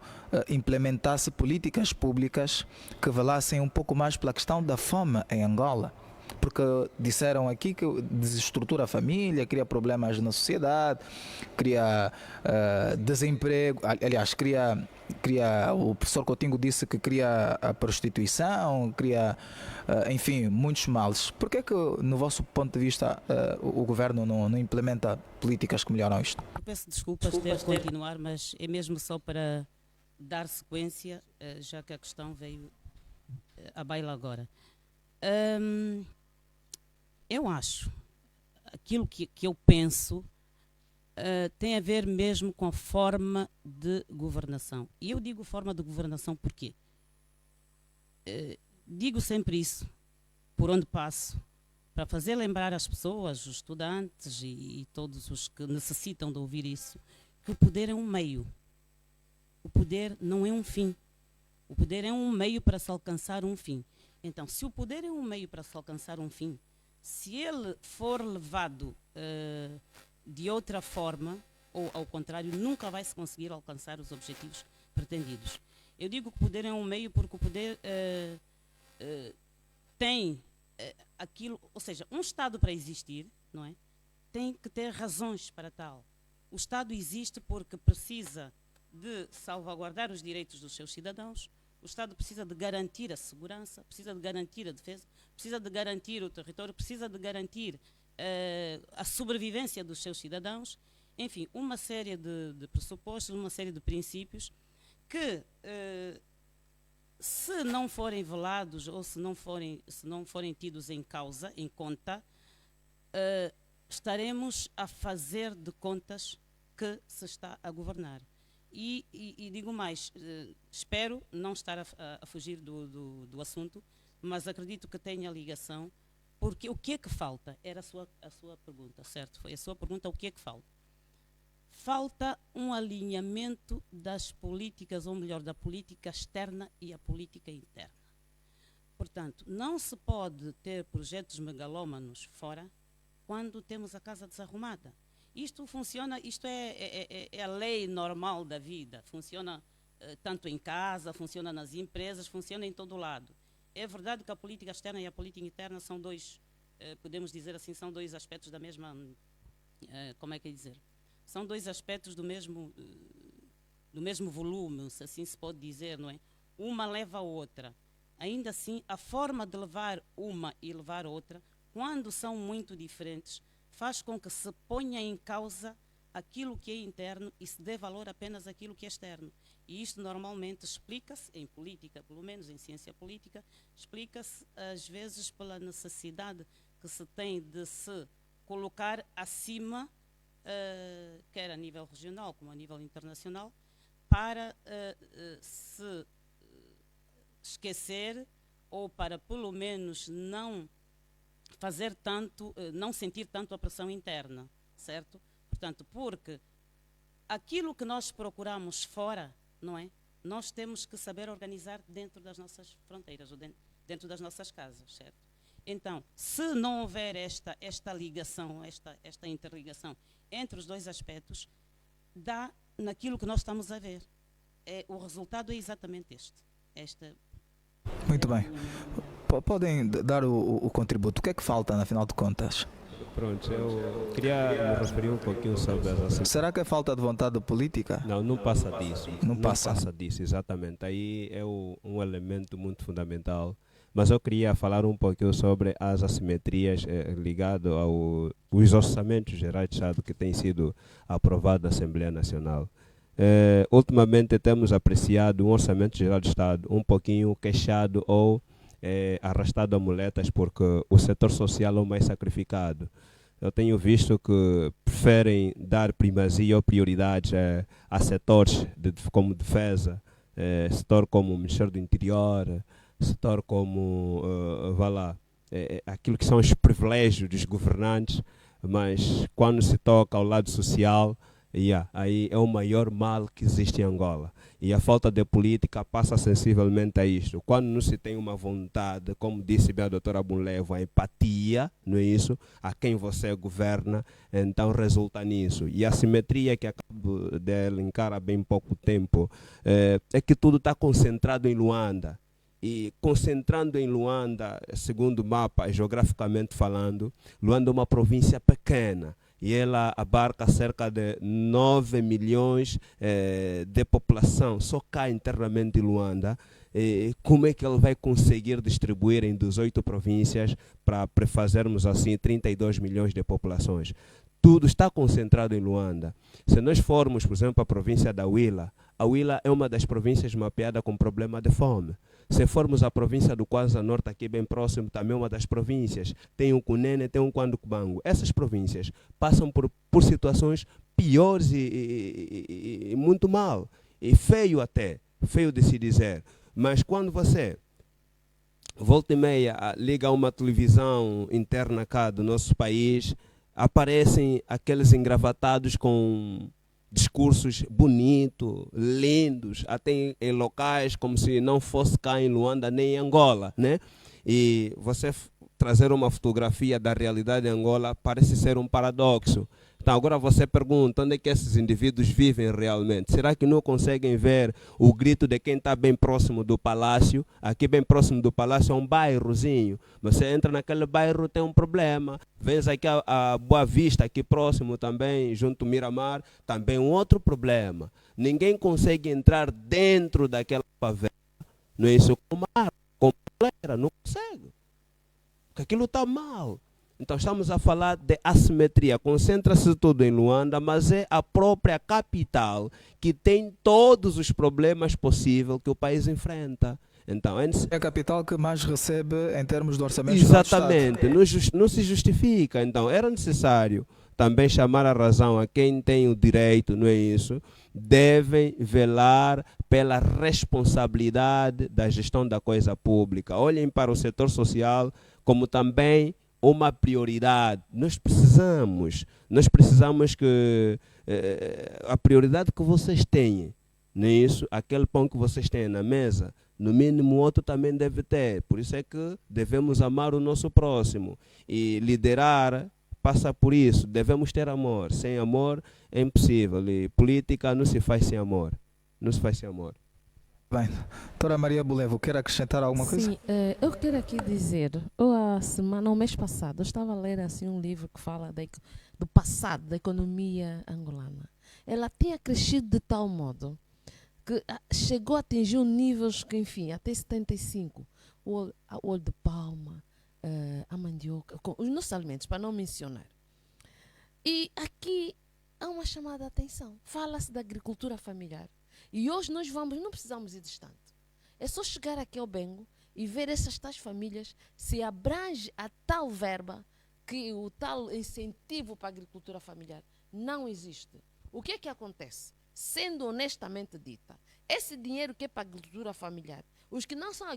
implementasse políticas públicas que velassem um pouco mais pela questão da fome em Angola. Porque disseram aqui que desestrutura a família, cria problemas na sociedade, cria desemprego, aliás, o professor Coutinho disse que cria a prostituição, cria, enfim, muitos males. Por que é que, no vosso ponto de vista, o governo não implementa políticas que melhoram isto? Eu peço desculpas de ter de continuar, mas é mesmo só para dar sequência, já que a questão veio à baila agora. Eu acho, aquilo que eu penso tem a ver mesmo com a forma de governação. E eu digo forma de governação porque digo sempre isso, por onde passo, para fazer lembrar as pessoas, os estudantes e todos os que necessitam de ouvir isso, que o poder é um meio. O poder não é um fim. O poder é um meio para se alcançar um fim. Então, se o poder é um meio para se alcançar um fim, se ele for levado de outra forma, ou ao contrário, nunca vai se conseguir alcançar os objetivos pretendidos. Eu digo que o poder é um meio porque o poder tem aquilo, ou seja, um Estado para existir, não é? Tem que ter razões para tal. O Estado existe porque precisa de salvaguardar os direitos dos seus cidadãos. O Estado precisa de garantir a segurança, precisa de garantir a defesa, precisa de garantir o território, precisa de garantir a sobrevivência dos seus cidadãos. Enfim, uma série de pressupostos, uma série de princípios que, se não forem velados ou se não forem tidos em causa, em conta, estaremos a fazer de contas que se está a governar. E digo mais, espero não estar a fugir do assunto, mas acredito que tenha ligação, porque o que é que falta? Era a sua pergunta, certo? Foi a sua pergunta, o que é que falta? Falta um alinhamento das políticas, ou melhor, da política externa e a política interna. Portanto, não se pode ter projetos megalómanos fora quando temos a casa desarrumada. Isto funciona, isto é a lei normal da vida, funciona tanto em casa, funciona nas empresas, funciona em todo lado. É verdade que a política externa e a política interna são dois, podemos dizer assim, são dois aspectos da mesma, como é que é dizer? São dois aspectos do mesmo volume, se assim se pode dizer, não é? Uma leva a outra. Ainda assim, a forma de levar uma e levar outra, quando são muito diferentes, faz com que se ponha em causa aquilo que é interno e se dê valor apenas àquilo que é externo. E isto normalmente explica-se, em política, pelo menos em ciência política, explica-se às vezes pela necessidade que se tem de se colocar acima, quer a nível regional como a nível internacional, para se esquecer ou para pelo menos não fazer tanto, não sentir tanto a pressão interna, certo? Portanto, porque aquilo que nós procuramos fora, não é? Nós temos que saber organizar dentro das nossas fronteiras, ou dentro das nossas casas, certo? Então, se não houver esta ligação, esta interligação entre os dois aspectos, dá naquilo que nós estamos a ver. O resultado é exatamente este. Muito bem. Podem dar o contributo. O que é que falta, na final de contas? Pronto, eu queria me referir um pouquinho sobre as ações. Será que é falta de vontade política? Não passa disso. Não passa disso, exatamente. Aí é um elemento muito fundamental. Mas eu queria falar um pouquinho sobre as assimetrias ligadas aos orçamentos gerais de Estado que têm sido aprovados na Assembleia Nacional. ultimamente temos apreciado um orçamento geral do Estado um pouquinho queixado ou arrastado a muletas, porque o setor social é o mais sacrificado. Eu tenho visto que preferem dar primazia ou prioridade a setores como defesa, setor como o Ministério do Interior, setor como, aquilo que são os privilégios dos governantes, mas quando se toca ao lado social, aí é o maior mal que existe em Angola. E a falta de política passa sensivelmente a isto. Quando não se tem uma vontade, como disse bem a doutora Abunlevo, a empatia, não é isso? A quem você governa, então resulta nisso. E a simetria que acabo de elencar há bem pouco tempo, é que tudo está concentrado em Luanda. E concentrando em Luanda, segundo o mapa, geograficamente falando, Luanda é uma província pequena. E ela abarca cerca de 9 milhões de população, só cá internamente em Luanda. Como é que ele vai conseguir distribuir em 18 províncias para prefazermos assim 32 milhões de populações? Tudo está concentrado em Luanda. Se nós formos, por exemplo, para a província da Huila, a Huila é uma das províncias mapeadas com problema de fome. Se formos à província do Kwanza Norte, aqui bem próximo, também uma das províncias, tem um Cunene, tem um Quanducubango. Essas províncias passam por situações piores e muito mal. E feio até, feio de se dizer. Mas quando você volta e meia liga a uma televisão interna cá do nosso país, aparecem aqueles engravatados com discursos bonitos, lindos, até em locais como se não fosse cá em Luanda nem em Angola, né? E você trazer uma fotografia da realidade em Angola parece ser um paradoxo. Então agora você pergunta, onde é que esses indivíduos vivem realmente? Será que não conseguem ver o grito de quem está bem próximo do palácio? Aqui bem próximo do palácio é um bairrozinho. Você entra naquele bairro, tem um problema. Vens aqui a Boa Vista, aqui próximo também, junto ao Miramar, também um outro problema. Ninguém consegue entrar dentro daquela favela. Não é isso? Com mar, com polera, não consegue. Porque aquilo está mal. Então estamos a falar de assimetria, concentra-se tudo em Luanda, mas é a própria capital que tem todos os problemas possíveis que o país enfrenta. Então, é a capital que mais recebe em termos de orçamento. Exatamente, não se justifica. Então era necessário também chamar a razão a quem tem o direito, não é isso? Devem velar pela responsabilidade da gestão da coisa pública. Olhem para o setor social como também uma prioridade. Nós precisamos que a prioridade que vocês têm, não é isso? Aquele pão que vocês têm na mesa, no mínimo o outro também deve ter. Por isso é que devemos amar o nosso próximo. E liderar passa por isso. Devemos ter amor. Sem amor é impossível. E política não se faz sem amor. Não se faz sem amor. Bem, doutora Maria Abunlevo, quer acrescentar alguma coisa? Sim, eu quero aqui dizer, o mês passado, eu estava a ler assim, um livro que fala do passado da economia angolana. Ela tinha crescido de tal modo que chegou a atingir níveis que, enfim, até 75, o óleo de palma, a mandioca, os nossos alimentos, para não mencionar. E aqui há uma chamada de atenção. Fala-se da agricultura familiar. E hoje nós não precisamos ir distante. É só chegar aqui ao Bengo e ver essas tais famílias se abrange a tal verba que o tal incentivo para a agricultura familiar não existe. O que é que acontece? Sendo honestamente dita, esse dinheiro que é para a agricultura familiar, os que não são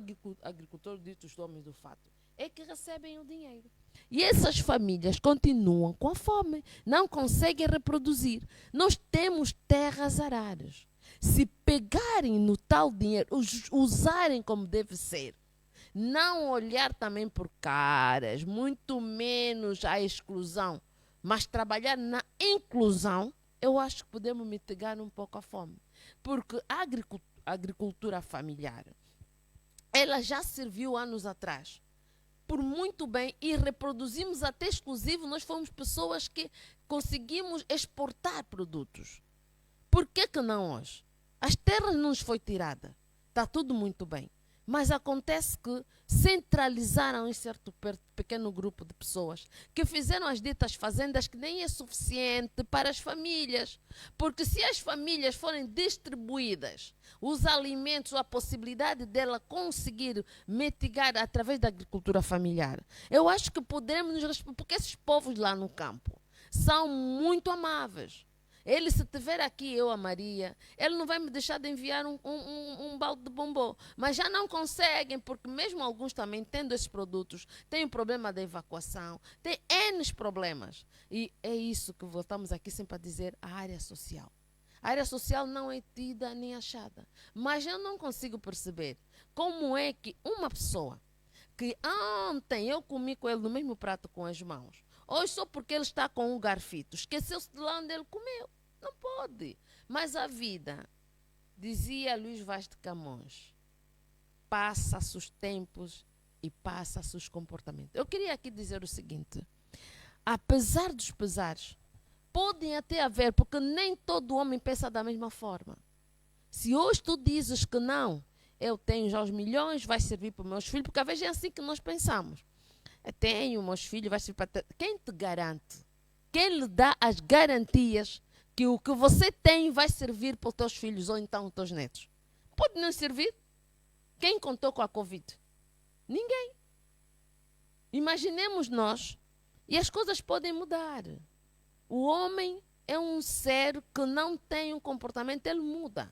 agricultores ditos homens do fato, é que recebem o dinheiro. E essas famílias continuam com a fome, não conseguem reproduzir. Nós temos terras arárias. Se pegarem no tal dinheiro, usarem como deve ser, não olhar também por caras, muito menos a exclusão, mas trabalhar na inclusão, eu acho que podemos mitigar um pouco a fome. Porque a agricultura familiar, ela já serviu anos atrás, por muito bem, e reproduzimos até exclusivo, nós fomos pessoas que conseguimos exportar produtos. Por que não hoje? As terras não nos foi tirada. Está tudo muito bem. Mas acontece que centralizaram em certo pequeno grupo de pessoas que fizeram as ditas fazendas que nem é suficiente para as famílias. Porque se as famílias forem distribuídas, os alimentos, a possibilidade dela conseguir mitigar através da agricultura familiar, eu acho que podemos nos... Porque esses povos lá no campo são muito amáveis. Ele, se tiver aqui, eu, a Maria, ele não vai me deixar de enviar um balde de bombom. Mas já não conseguem, porque mesmo alguns também, tendo esses produtos, têm o problema da evacuação, tem N problemas. E é isso que voltamos aqui sempre a dizer, a área social. A área social não é tida nem achada. Mas eu não consigo perceber como é que uma pessoa que ontem eu comi com ele no mesmo prato com as mãos, hoje só porque ele está com um garfito, esqueceu-se de lá onde ele comeu. Não pode. Mas a vida, dizia Luís Vaz de Camões, passa-se os tempos e passa-se os comportamentos. Eu queria aqui dizer o seguinte, apesar dos pesares, podem até haver, porque nem todo homem pensa da mesma forma. Se hoje tu dizes que não, eu tenho já os milhões, vai servir para os meus filhos, porque às vezes é assim que nós pensamos. Eu tenho meus filhos, vai servir para... Quem te garante? Quem lhe dá as garantias que o que você tem vai servir para os teus filhos ou então os teus netos? Pode não servir. Quem contou com a Covid? Ninguém. Imaginemos nós, e as coisas podem mudar. O homem é um ser que não tem um comportamento, ele muda.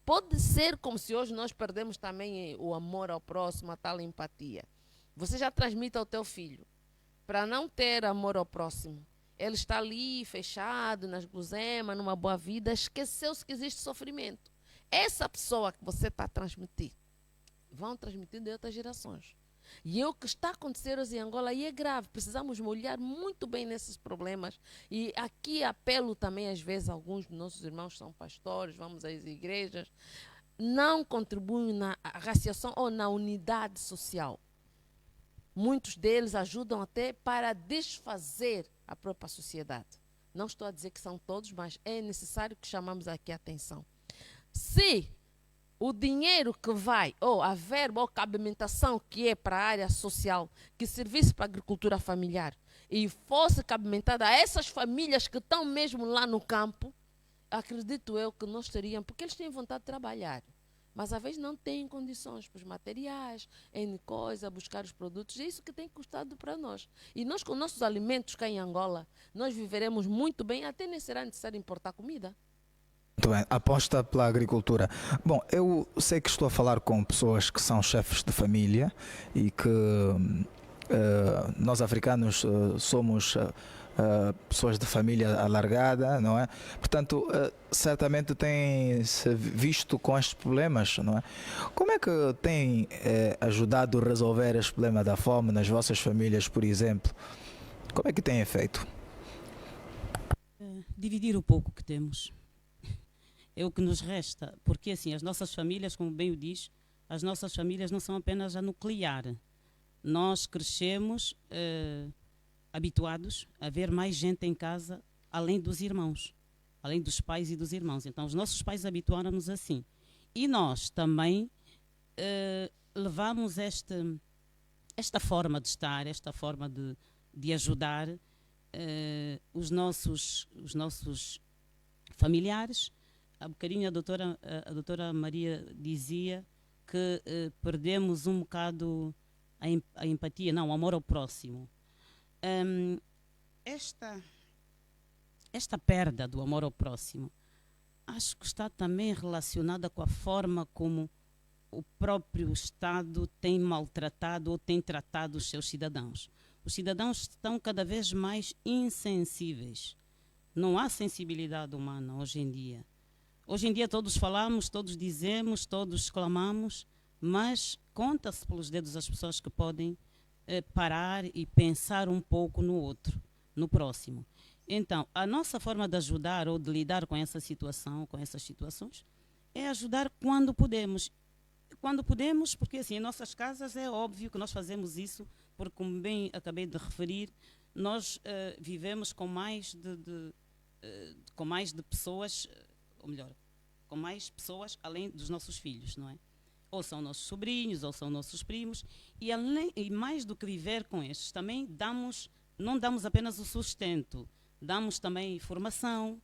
Pode ser como se hoje nós perdemos também o amor ao próximo, a tal empatia. Você já transmite ao teu filho, para não ter amor ao próximo. Ele está ali, fechado, nas guloseimas, numa boa vida, esqueceu-se que existe sofrimento. Essa pessoa que você está a transmitir, vão transmitindo em outras gerações. E o que está a acontecer hoje em Angola e é grave. Precisamos olhar muito bem nesses problemas. E aqui apelo também, às vezes, alguns dos nossos irmãos são pastores, vamos às igrejas, não contribuem na raciação ou na unidade social. Muitos deles ajudam até para desfazer a própria sociedade. Não estou a dizer que são todos, mas é necessário que chamamos aqui a atenção. Se o dinheiro que vai, ou a verba ou cabimentação que é para a área social, que servisse para a agricultura familiar, e fosse cabimentada a essas famílias que estão mesmo lá no campo, acredito eu que nós teríamos, porque eles têm vontade de trabalhar, mas às vezes não têm condições para os materiais, N coisa, buscar os produtos, é isso que tem custado para nós. E nós com nossos alimentos cá em Angola, nós viveremos muito bem, até nem será necessário importar comida. Muito bem, aposta pela agricultura. Bom, eu sei que estou a falar com pessoas que são chefes de família e que nós africanos somos pessoas de família alargada, não é? Portanto, certamente têm-se visto com estes problemas, não é? Como é que tem ajudado a resolver este problema da fome nas vossas famílias, por exemplo? Como é que têm feito? Dividir o pouco que temos. É o que nos resta, porque assim, as nossas famílias, como bem o diz, as nossas famílias não são apenas a nuclear. Nós crescemos habituados a ver mais gente em casa, além dos irmãos, além dos pais e dos irmãos. Então, os nossos pais habituaram-nos assim. E nós também levamos esta forma de estar, esta forma de ajudar os nossos familiares. Há bocadinho a doutora Maria dizia que perdemos um bocado a empatia, não, o amor ao próximo. Esta perda do amor ao próximo, acho que está também relacionada com a forma como o próprio Estado tem maltratado ou tem tratado os seus cidadãos. Os cidadãos estão cada vez mais insensíveis. Não há sensibilidade humana hoje em dia. Hoje em dia todos falamos, todos dizemos, todos clamamos, mas conta-se pelos dedos as pessoas que podem parar e pensar um pouco no outro, no próximo. Então, a nossa forma de ajudar ou de lidar com essa situação, com essas situações, é ajudar quando podemos. Quando podemos, porque assim, em nossas casas é óbvio que nós fazemos isso, porque como bem acabei de referir, nós vivemos com mais de pessoas, ou melhor, com mais pessoas além dos nossos filhos, não é? ou são nossos sobrinhos, ou são nossos primos, e mais do que viver com estes, também não damos apenas o sustento, damos também formação,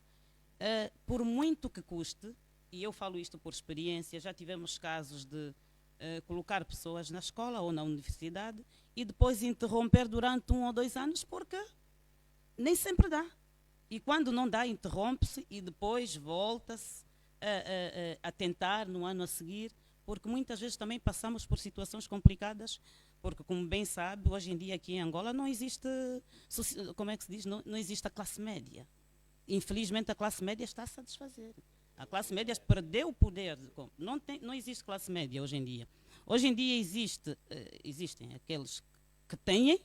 por muito que custe, e eu falo isto por experiência, já tivemos casos de colocar pessoas na escola ou na universidade e depois interromper durante 1 ou 2 anos, porque nem sempre dá. E quando não dá, interrompe-se e depois volta-se a tentar no ano a seguir, porque muitas vezes também passamos por situações complicadas, porque, como bem sabe, hoje em dia aqui em Angola não existe, como é que se diz, não existe a classe média. Infelizmente a classe média está a satisfazer. A classe média perdeu o poder. Não existe classe média hoje em dia. Hoje em dia existem aqueles que têm,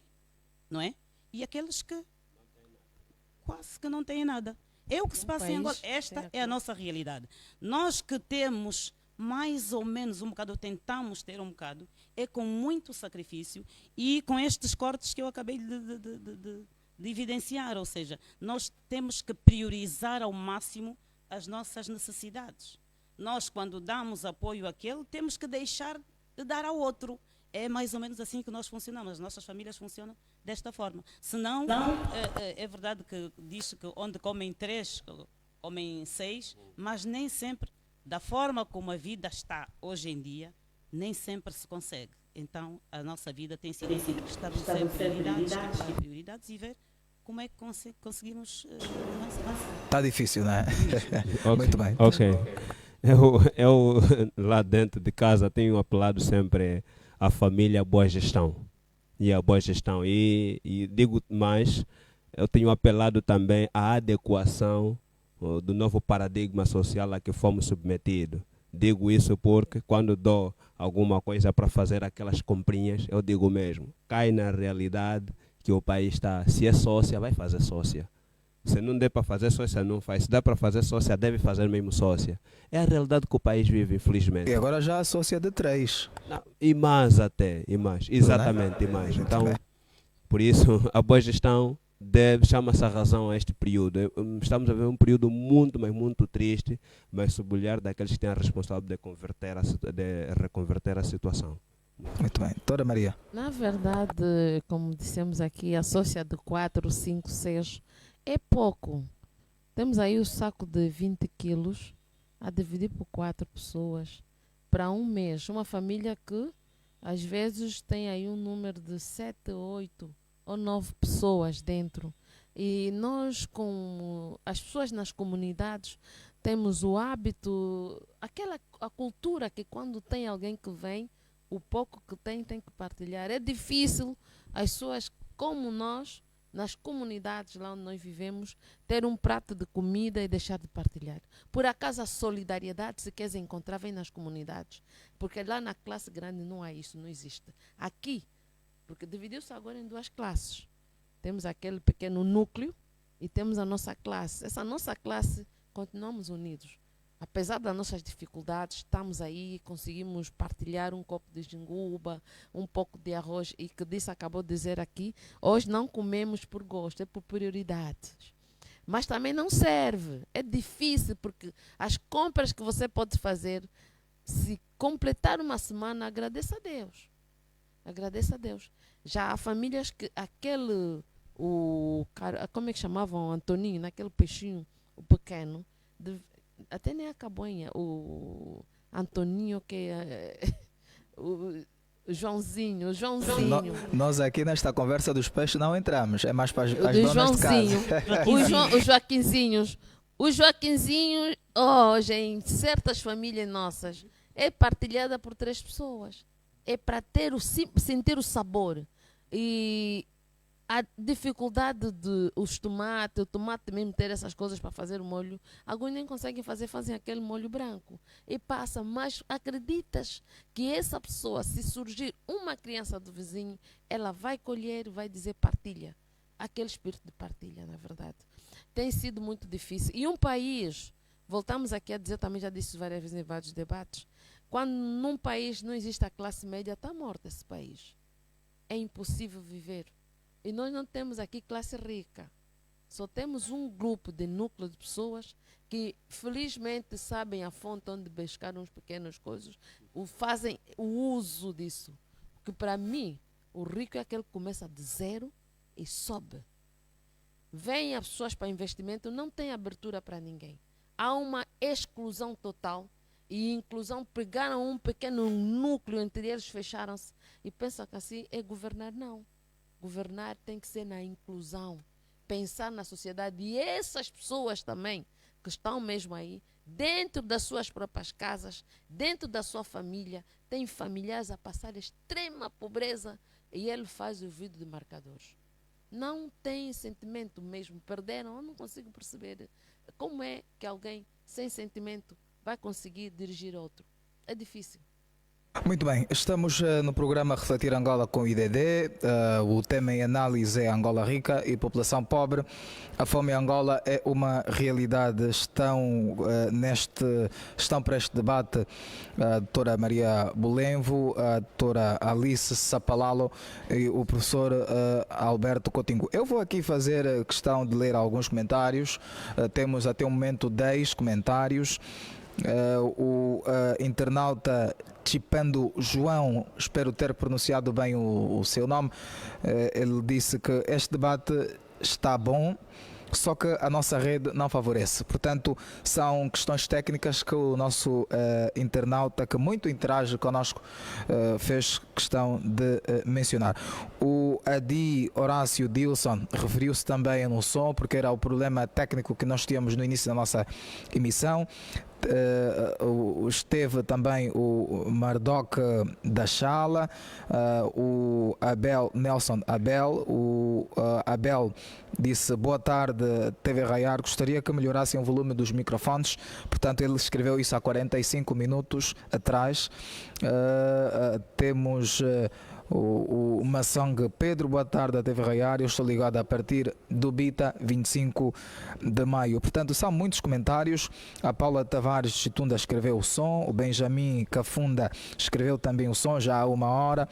não é? E aqueles que quase que não têm nada. É o que se passa em Angola. Esta é a nossa realidade. Nós que temos mais ou menos um bocado, tentamos ter um bocado, é com muito sacrifício e com estes cortes que eu acabei de evidenciar. Ou seja, nós temos que priorizar ao máximo as nossas necessidades. Nós, quando damos apoio àquele, temos que deixar de dar ao outro. É mais ou menos assim que nós funcionamos. As nossas famílias funcionam desta forma. Senão, é verdade que diz que onde comem 3, comem 6, mas nem sempre, da forma como a vida está hoje em dia, nem sempre se consegue. Então, a nossa vida tem sido estabelecer prioridades e ver como é que conseguimos avançar. Está difícil, não é? Okay. Muito bem. Ok. Eu lá dentro de casa tenho apelado sempre a família boa gestão. E a boa gestão. E digo mais, eu tenho apelado também à adequação do novo paradigma social a que fomos submetidos. Digo isso porque quando dou alguma coisa para fazer aquelas comprinhas, eu digo mesmo, cai na realidade que o país está. Se é sócia, vai fazer sócia. Se não der para fazer sócia, não faz. Se dá para fazer sócia, deve fazer mesmo sócia. É a realidade que o país vive, infelizmente. E agora já a sócia de 3. Não, e mais até, e mais. Exatamente, e mais. Então, por isso, a boa gestão chama-se a razão a este período. Estamos a ver um período muito, mas muito triste, mas sob o olhar daqueles que têm a responsabilidade de reconverter a situação. Muito bem. Doutora Maria. Na verdade, como dissemos aqui, a sócia de 4, 5, 6 é pouco. Temos aí o saco de 20 quilos a dividir por 4 pessoas para um mês. Uma família que às vezes tem aí um número de 7, 8 ou 9 pessoas dentro. E nós, como as pessoas nas comunidades, temos o hábito, a cultura que quando tem alguém que vem, o pouco que tem que partilhar. É difícil as pessoas como nós, nas comunidades lá onde nós vivemos, ter um prato de comida e deixar de partilhar. Por acaso a solidariedade, se queres encontrar, vem nas comunidades. Porque lá na classe grande não há isso, não existe. Aqui, porque dividiu-se agora em 2 classes. Temos aquele pequeno núcleo e temos a nossa classe. Essa nossa classe, continuamos unidos. Apesar das nossas dificuldades, estamos aí, conseguimos partilhar um copo de jinguba, um pouco de arroz, e que disse, acabou de dizer aqui, hoje não comemos por gosto, é por prioridades. Mas também não serve, é difícil, porque as compras que você pode fazer, se completar uma semana, agradeça a Deus. Agradeça a Deus. Já há famílias que como é que chamavam Antoninho, naquele peixinho, o pequeno, até nem a cabanha, o Antoninho, que é o Joãozinho. Nós aqui nesta conversa dos peixes não entramos, é mais para as donas de casa. Os Joaquinzinhos, hoje em certas famílias nossas, é partilhada por 3 pessoas. É para sentir o sabor. E a dificuldade de o tomate mesmo ter essas coisas para fazer o molho, alguns nem conseguem fazer, fazem aquele molho branco e passa, mas acreditas que essa pessoa, se surgir uma criança do vizinho, ela vai colher, vai dizer partilha, aquele espírito de partilha, na verdade. Tem sido muito difícil. E um país, voltamos aqui a dizer, também já disse várias vezes em vários debates, quando num país não existe a classe média, está morto esse país. É impossível viver. E nós não temos aqui classe rica. Só temos um grupo de núcleo de pessoas que felizmente sabem a fonte onde buscar uns pequenos coisas, fazem o uso disso. Porque para mim, o rico é aquele que começa de zero e sobe. Vêm as pessoas para investimento, não tem abertura para ninguém. Há uma exclusão total e inclusão. Pegaram um pequeno núcleo, entre eles fecharam-se e pensam que assim é governar. Não. Governar tem que ser na inclusão. Pensar na sociedade e essas pessoas também que estão mesmo aí, dentro das suas próprias casas, dentro da sua família, têm familiares a passar extrema pobreza e ele faz o vídeo de marcadores. Não tem sentimento mesmo, perderam, eu não consigo perceber como é que alguém sem sentimento vai conseguir dirigir outro. É difícil. Muito bem, estamos no programa Refletir Angola com o IDD. O tema em análise é Angola rica e população pobre. A fome em Angola é uma realidade. Estão para este debate a doutora Maria Bulenvo, a doutora Alice Sapalalo e o professor Alberto Coutinho. Eu vou aqui fazer questão de ler alguns comentários. Temos até o momento 10 comentários. O internauta Chipando João, espero ter pronunciado bem o seu nome, ele disse que este debate está bom, só que a nossa rede não favorece. Portanto, são questões técnicas que o nosso internauta, que muito interage connosco, fez questão de mencionar. O Adi Horácio Dilson referiu-se também no som, porque era o problema técnico que nós tínhamos no início da nossa emissão. Esteve também o Mardoc da Chala, o Abel Nelson Abel. O Abel disse: boa tarde, TV Raiar, gostaria que melhorassem o volume dos microfones. Portanto, ele escreveu isso há 45 minutos atrás. Temos o Massong Pedro, boa tarde, a TV Raiar, eu estou ligado a partir do Bita, 25 de maio. Portanto, são muitos comentários. A Paula Tavares de Chitunda escreveu o som, o Benjamin Cafunda escreveu também o som, já há uma hora.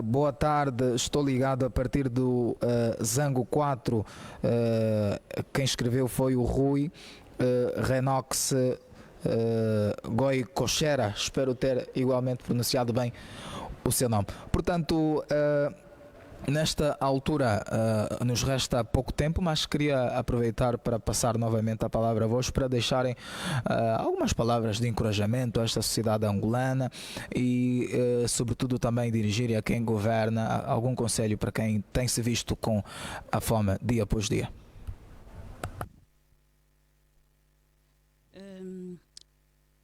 Boa tarde, estou ligado a partir do Zango 4, quem escreveu foi o Rui. Renox Goi Cochera, espero ter igualmente pronunciado bem o seu nome. Portanto, nesta altura nos resta pouco tempo, mas queria aproveitar para passar novamente a palavra a vós para deixarem algumas palavras de encorajamento a esta sociedade angolana e sobretudo também dirigirem a quem governa algum conselho para quem tem se visto com a fome dia após dia.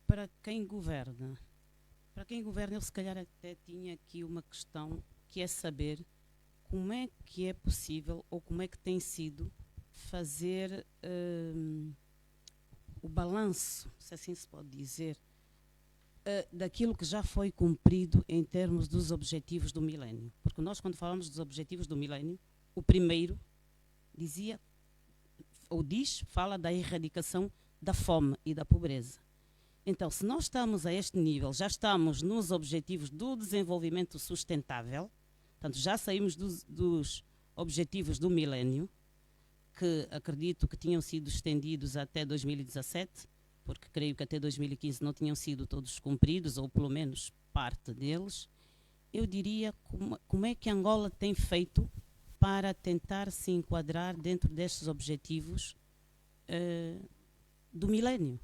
Para quem governa, eu se calhar até tinha aqui uma questão que é saber como é que é possível ou como é que tem sido fazer o balanço, se assim se pode dizer, daquilo que já foi cumprido em termos dos objetivos do milénio. Porque nós, quando falamos dos objetivos do milénio, o primeiro fala da erradicação da fome e da pobreza. Então, se nós estamos a este nível, já estamos nos objetivos do desenvolvimento sustentável, portanto, já saímos dos objetivos do milénio, que acredito que tinham sido estendidos até 2017, porque creio que até 2015 não tinham sido todos cumpridos, ou pelo menos parte deles. Eu diria como é que Angola tem feito para tentar se enquadrar dentro destes objetivos do milénio.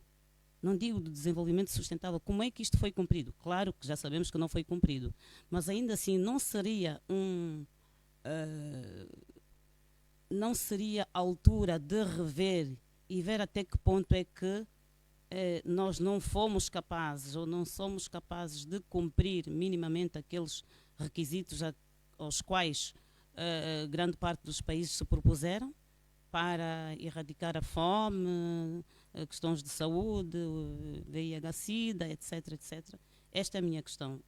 Não digo do desenvolvimento sustentável, como é que isto foi cumprido? Claro que já sabemos que não foi cumprido, mas ainda assim não seria não seria a altura de rever e ver até que ponto é que nós não fomos capazes ou não somos capazes de cumprir minimamente aqueles requisitos aos quais grande parte dos países se propuseram para erradicar a fome, questões de saúde, VIH-Sida, etc, etc. Esta é a minha questão,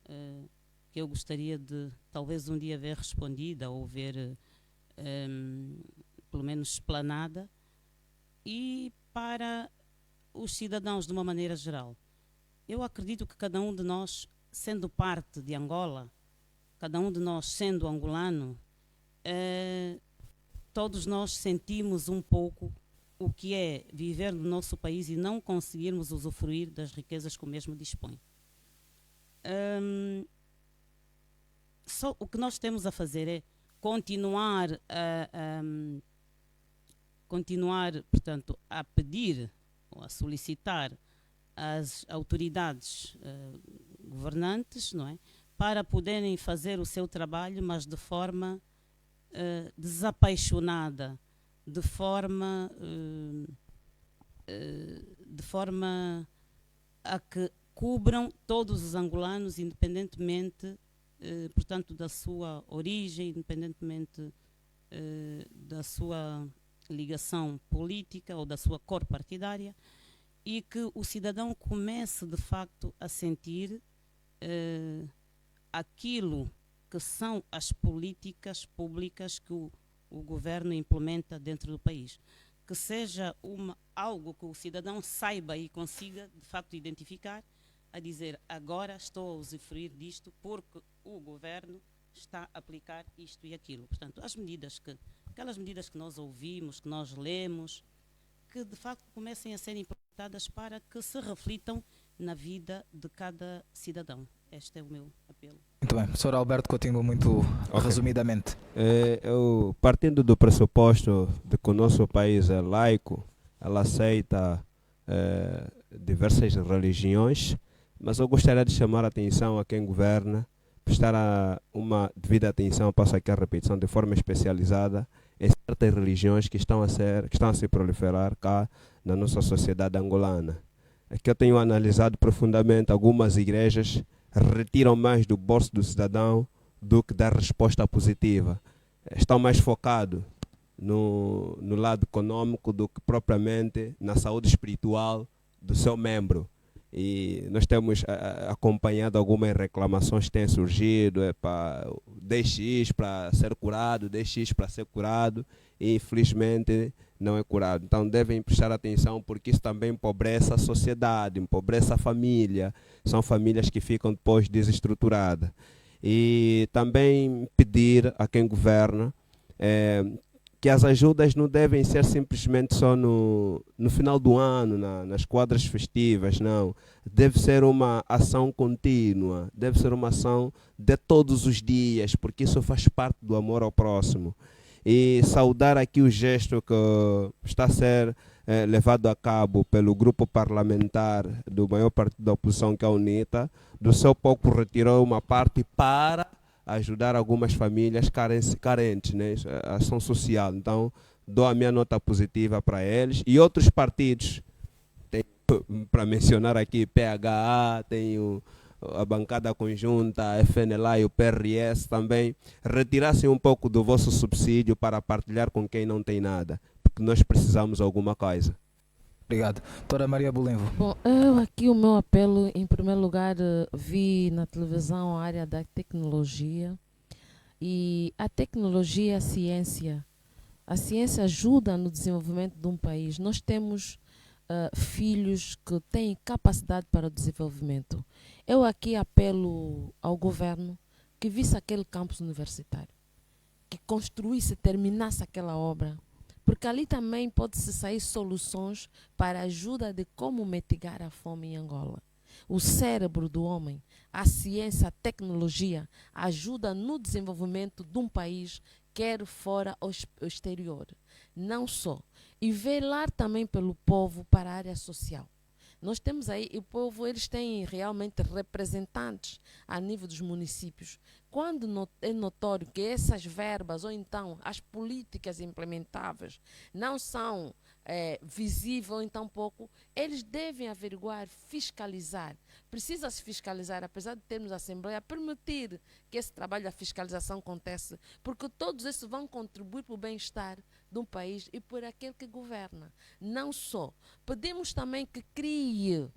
que eu gostaria de talvez um dia ver respondida ou ver pelo menos explanada, e para os cidadãos de uma maneira geral. Eu acredito que cada um de nós, sendo parte de Angola, cada um de nós sendo angolano, todos nós sentimos um pouco o que é viver no nosso país e não conseguirmos usufruir das riquezas que o mesmo dispõe. Só o que nós temos a fazer é continuar portanto, a pedir ou a solicitar às autoridades governantes, não é, para poderem fazer o seu trabalho, mas de forma desapaixonada, de forma a que cubram todos os angolanos, independentemente, portanto, da sua origem, independentemente da sua ligação política ou da sua cor partidária, e que o cidadão comece, de facto, a sentir aquilo que são as políticas públicas que o governo implementa dentro do país. Que seja algo que o cidadão saiba e consiga, de facto, identificar, a dizer, agora estou a usufruir disto porque o governo está a aplicar isto e aquilo. Portanto, aquelas medidas que nós ouvimos, que nós lemos, que de facto comecem a ser implementadas para que se reflitam na vida de cada cidadão. Este é o meu apelo. Muito bem. Sr. Alberto Coutinho, muito resumidamente. Eu, partindo do pressuposto de que o nosso país é laico, ela aceita diversas religiões, mas eu gostaria de chamar a atenção a quem governa, prestar uma devida atenção, passo aqui a repetição, de forma especializada, em certas religiões que estão a se proliferar cá na nossa sociedade angolana. É que eu tenho analisado profundamente, algumas igrejas retiram mais do bolso do cidadão do que da resposta positiva. Estão mais focados no lado econômico do que propriamente na saúde espiritual do seu membro. E nós temos acompanhado algumas reclamações que têm surgido, DX para ser curado, DX para ser curado, e infelizmente não é curado. Então devem prestar atenção, porque isso também empobrece a sociedade, empobrece a família, são famílias que ficam depois desestruturadas. E também pedir a quem governa que as ajudas não devem ser simplesmente só no final do ano, nas quadras festivas, não. Deve ser uma ação contínua, deve ser uma ação de todos os dias, porque isso faz parte do amor ao próximo. E saudar aqui o gesto que está a ser levado a cabo pelo grupo parlamentar do maior partido da oposição, que é a UNITA. Do seu pouco retirou uma parte para ajudar algumas famílias carentes, né? A ação social. Então, dou a minha nota positiva para eles. E outros partidos, para mencionar aqui, PHA, tenho a bancada conjunta, a FNLA e o PRS também, retirassem um pouco do vosso subsídio para partilhar com quem não tem nada, porque nós precisamos de alguma coisa. Obrigado. Doutora Maria Bulenvo. Bom, eu aqui o meu apelo, em primeiro lugar, vi na televisão a área da tecnologia, e a tecnologia é a ciência. A ciência ajuda no desenvolvimento de um país. Nós temos filhos que têm capacidade para o desenvolvimento. Eu aqui apelo ao governo que visse aquele campus universitário, que construísse, terminasse aquela obra, porque ali também pode-se sair soluções para a ajuda de como mitigar a fome em Angola. O cérebro do homem, a ciência, a tecnologia ajuda no desenvolvimento de um país, quer fora ou exterior. Não só. E velar também pelo povo para a área social. Nós temos aí, o povo, eles têm realmente representantes a nível dos municípios. Quando é notório que essas verbas, ou então as políticas implementáveis, não são visíveis, ou então pouco, eles devem averiguar, fiscalizar. Precisa-se fiscalizar, apesar de termos a Assembleia, permitir que esse trabalho da fiscalização aconteça, porque todos esses vão contribuir para o bem-estar de um país e por aquele que governa. Não só. Pedimos também que crie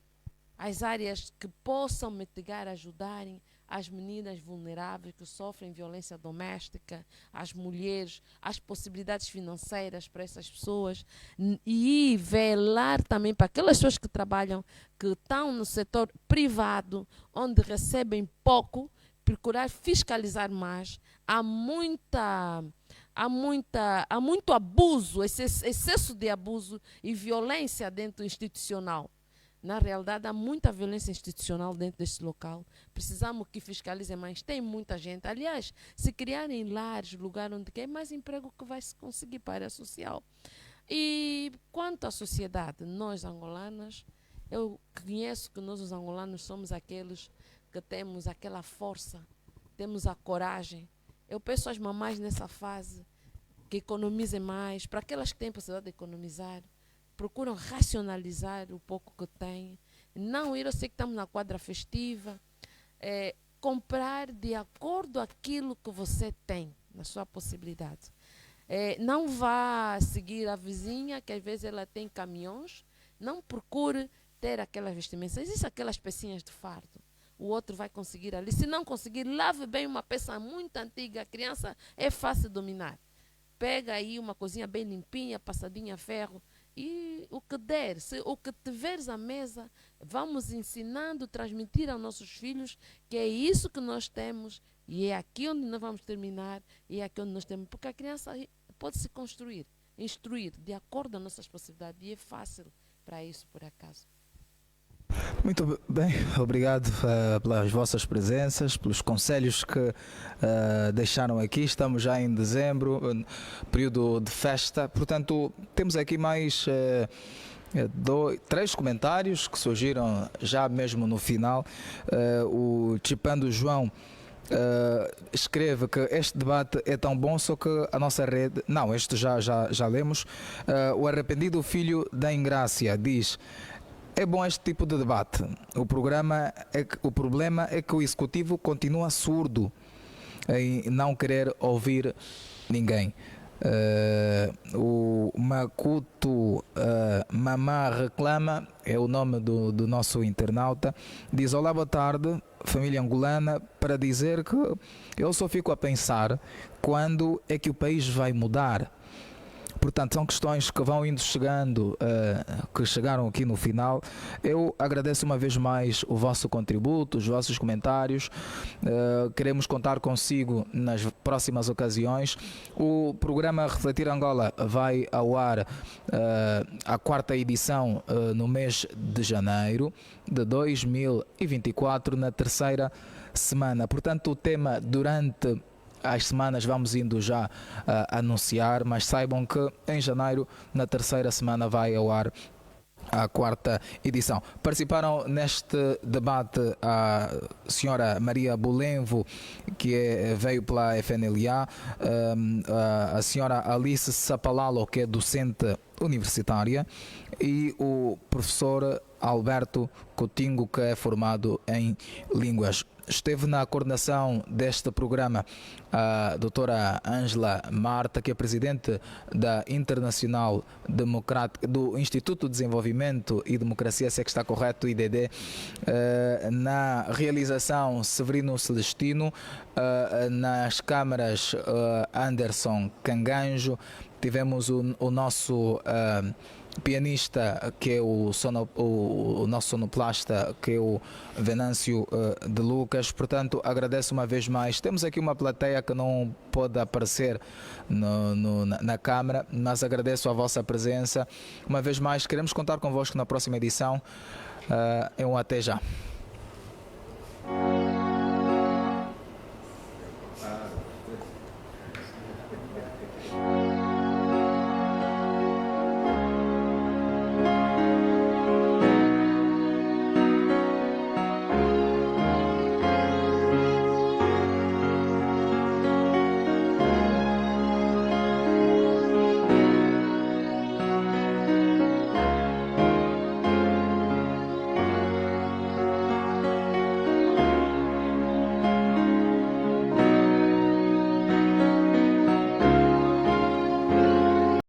as áreas que possam mitigar, ajudarem as meninas vulneráveis que sofrem violência doméstica, as mulheres, as possibilidades financeiras para essas pessoas, e velar também para aquelas pessoas que trabalham, que estão no setor privado, onde recebem pouco, procurar fiscalizar mais. Há muita há muito abuso, excesso de abuso e violência dentro institucional. Na realidade, há muita violência institucional dentro deste local. Precisamos que fiscalizem mais. Tem muita gente. Aliás, se criarem lares, lugar onde é mais emprego que vai se conseguir para a área social. E quanto à sociedade, nós angolanas, eu conheço que nós os angolanos somos aqueles que temos aquela força, temos a coragem. Eu peço às mamães nessa fase que economizem mais, para aquelas que têm possibilidade de economizar, procuram racionalizar o pouco que têm, não ir, eu sei que estamos na quadra festiva, comprar de acordo com aquilo que você tem, na sua possibilidade. Não vá seguir a vizinha, que às vezes ela tem caminhões, não procure ter aquelas vestimentas, existem aquelas pecinhas de fardo, o outro vai conseguir ali, se não conseguir, lave bem uma peça muito antiga, a criança é fácil de dominar, pega aí uma cozinha bem limpinha, passadinha a ferro, e o que der, o que tiveres à mesa, vamos ensinando, transmitir aos nossos filhos que é isso que nós temos e é aqui onde nós vamos terminar e é aqui onde nós temos, porque a criança pode se construir, instruir de acordo com as nossas possibilidades e é fácil para isso, por acaso. Muito bem, obrigado pelas vossas presenças, pelos conselhos que deixaram aqui. Estamos já em dezembro, período de festa, portanto temos aqui mais 3 comentários que surgiram já mesmo no final. O Chipando João escreve que este debate é tão bom, só que a nossa rede... Não, este já lemos. O Arrependido Filho da Ingrácia diz: é bom este tipo de debate. O problema é que o executivo continua surdo em não querer ouvir ninguém. O Makuto Mamá Reclama, é o nome do nosso internauta, diz: olá, boa tarde, família angolana, para dizer que eu só fico a pensar quando é que o país vai mudar. Portanto, são questões que vão indo chegando, que chegaram aqui no final. Eu agradeço uma vez mais o vosso contributo, os vossos comentários. Queremos contar consigo nas próximas ocasiões. O programa Refletir Angola vai ao ar a 4ª edição no mês de janeiro de 2024, na 3ª semana. Portanto, o tema durante as semanas vamos indo já anunciar, mas saibam que em janeiro, na 3ª semana, vai ao ar a 4ª edição. Participaram neste debate a senhora Maria Bulenvo, que veio pela FNLA, a senhora Alice Sapalalo, que é docente universitária, e o professor Alberto Coutinho, que é formado em Línguas. Esteve na coordenação deste programa a doutora Ângela Marta, que é presidente da Internacional Democrática, do Instituto de Desenvolvimento e Democracia, se é que está correto, IDD. Na realização, Severino Celestino. Nas câmaras, Anderson Canganjo. Tivemos o nosso pianista, que é o nosso sonoplasta, que é o Venâncio de Lucas. Portanto, agradeço uma vez mais. Temos aqui uma plateia que não pode aparecer na câmara, mas agradeço a vossa presença. Uma vez mais, queremos contar convosco na próxima edição. Até já.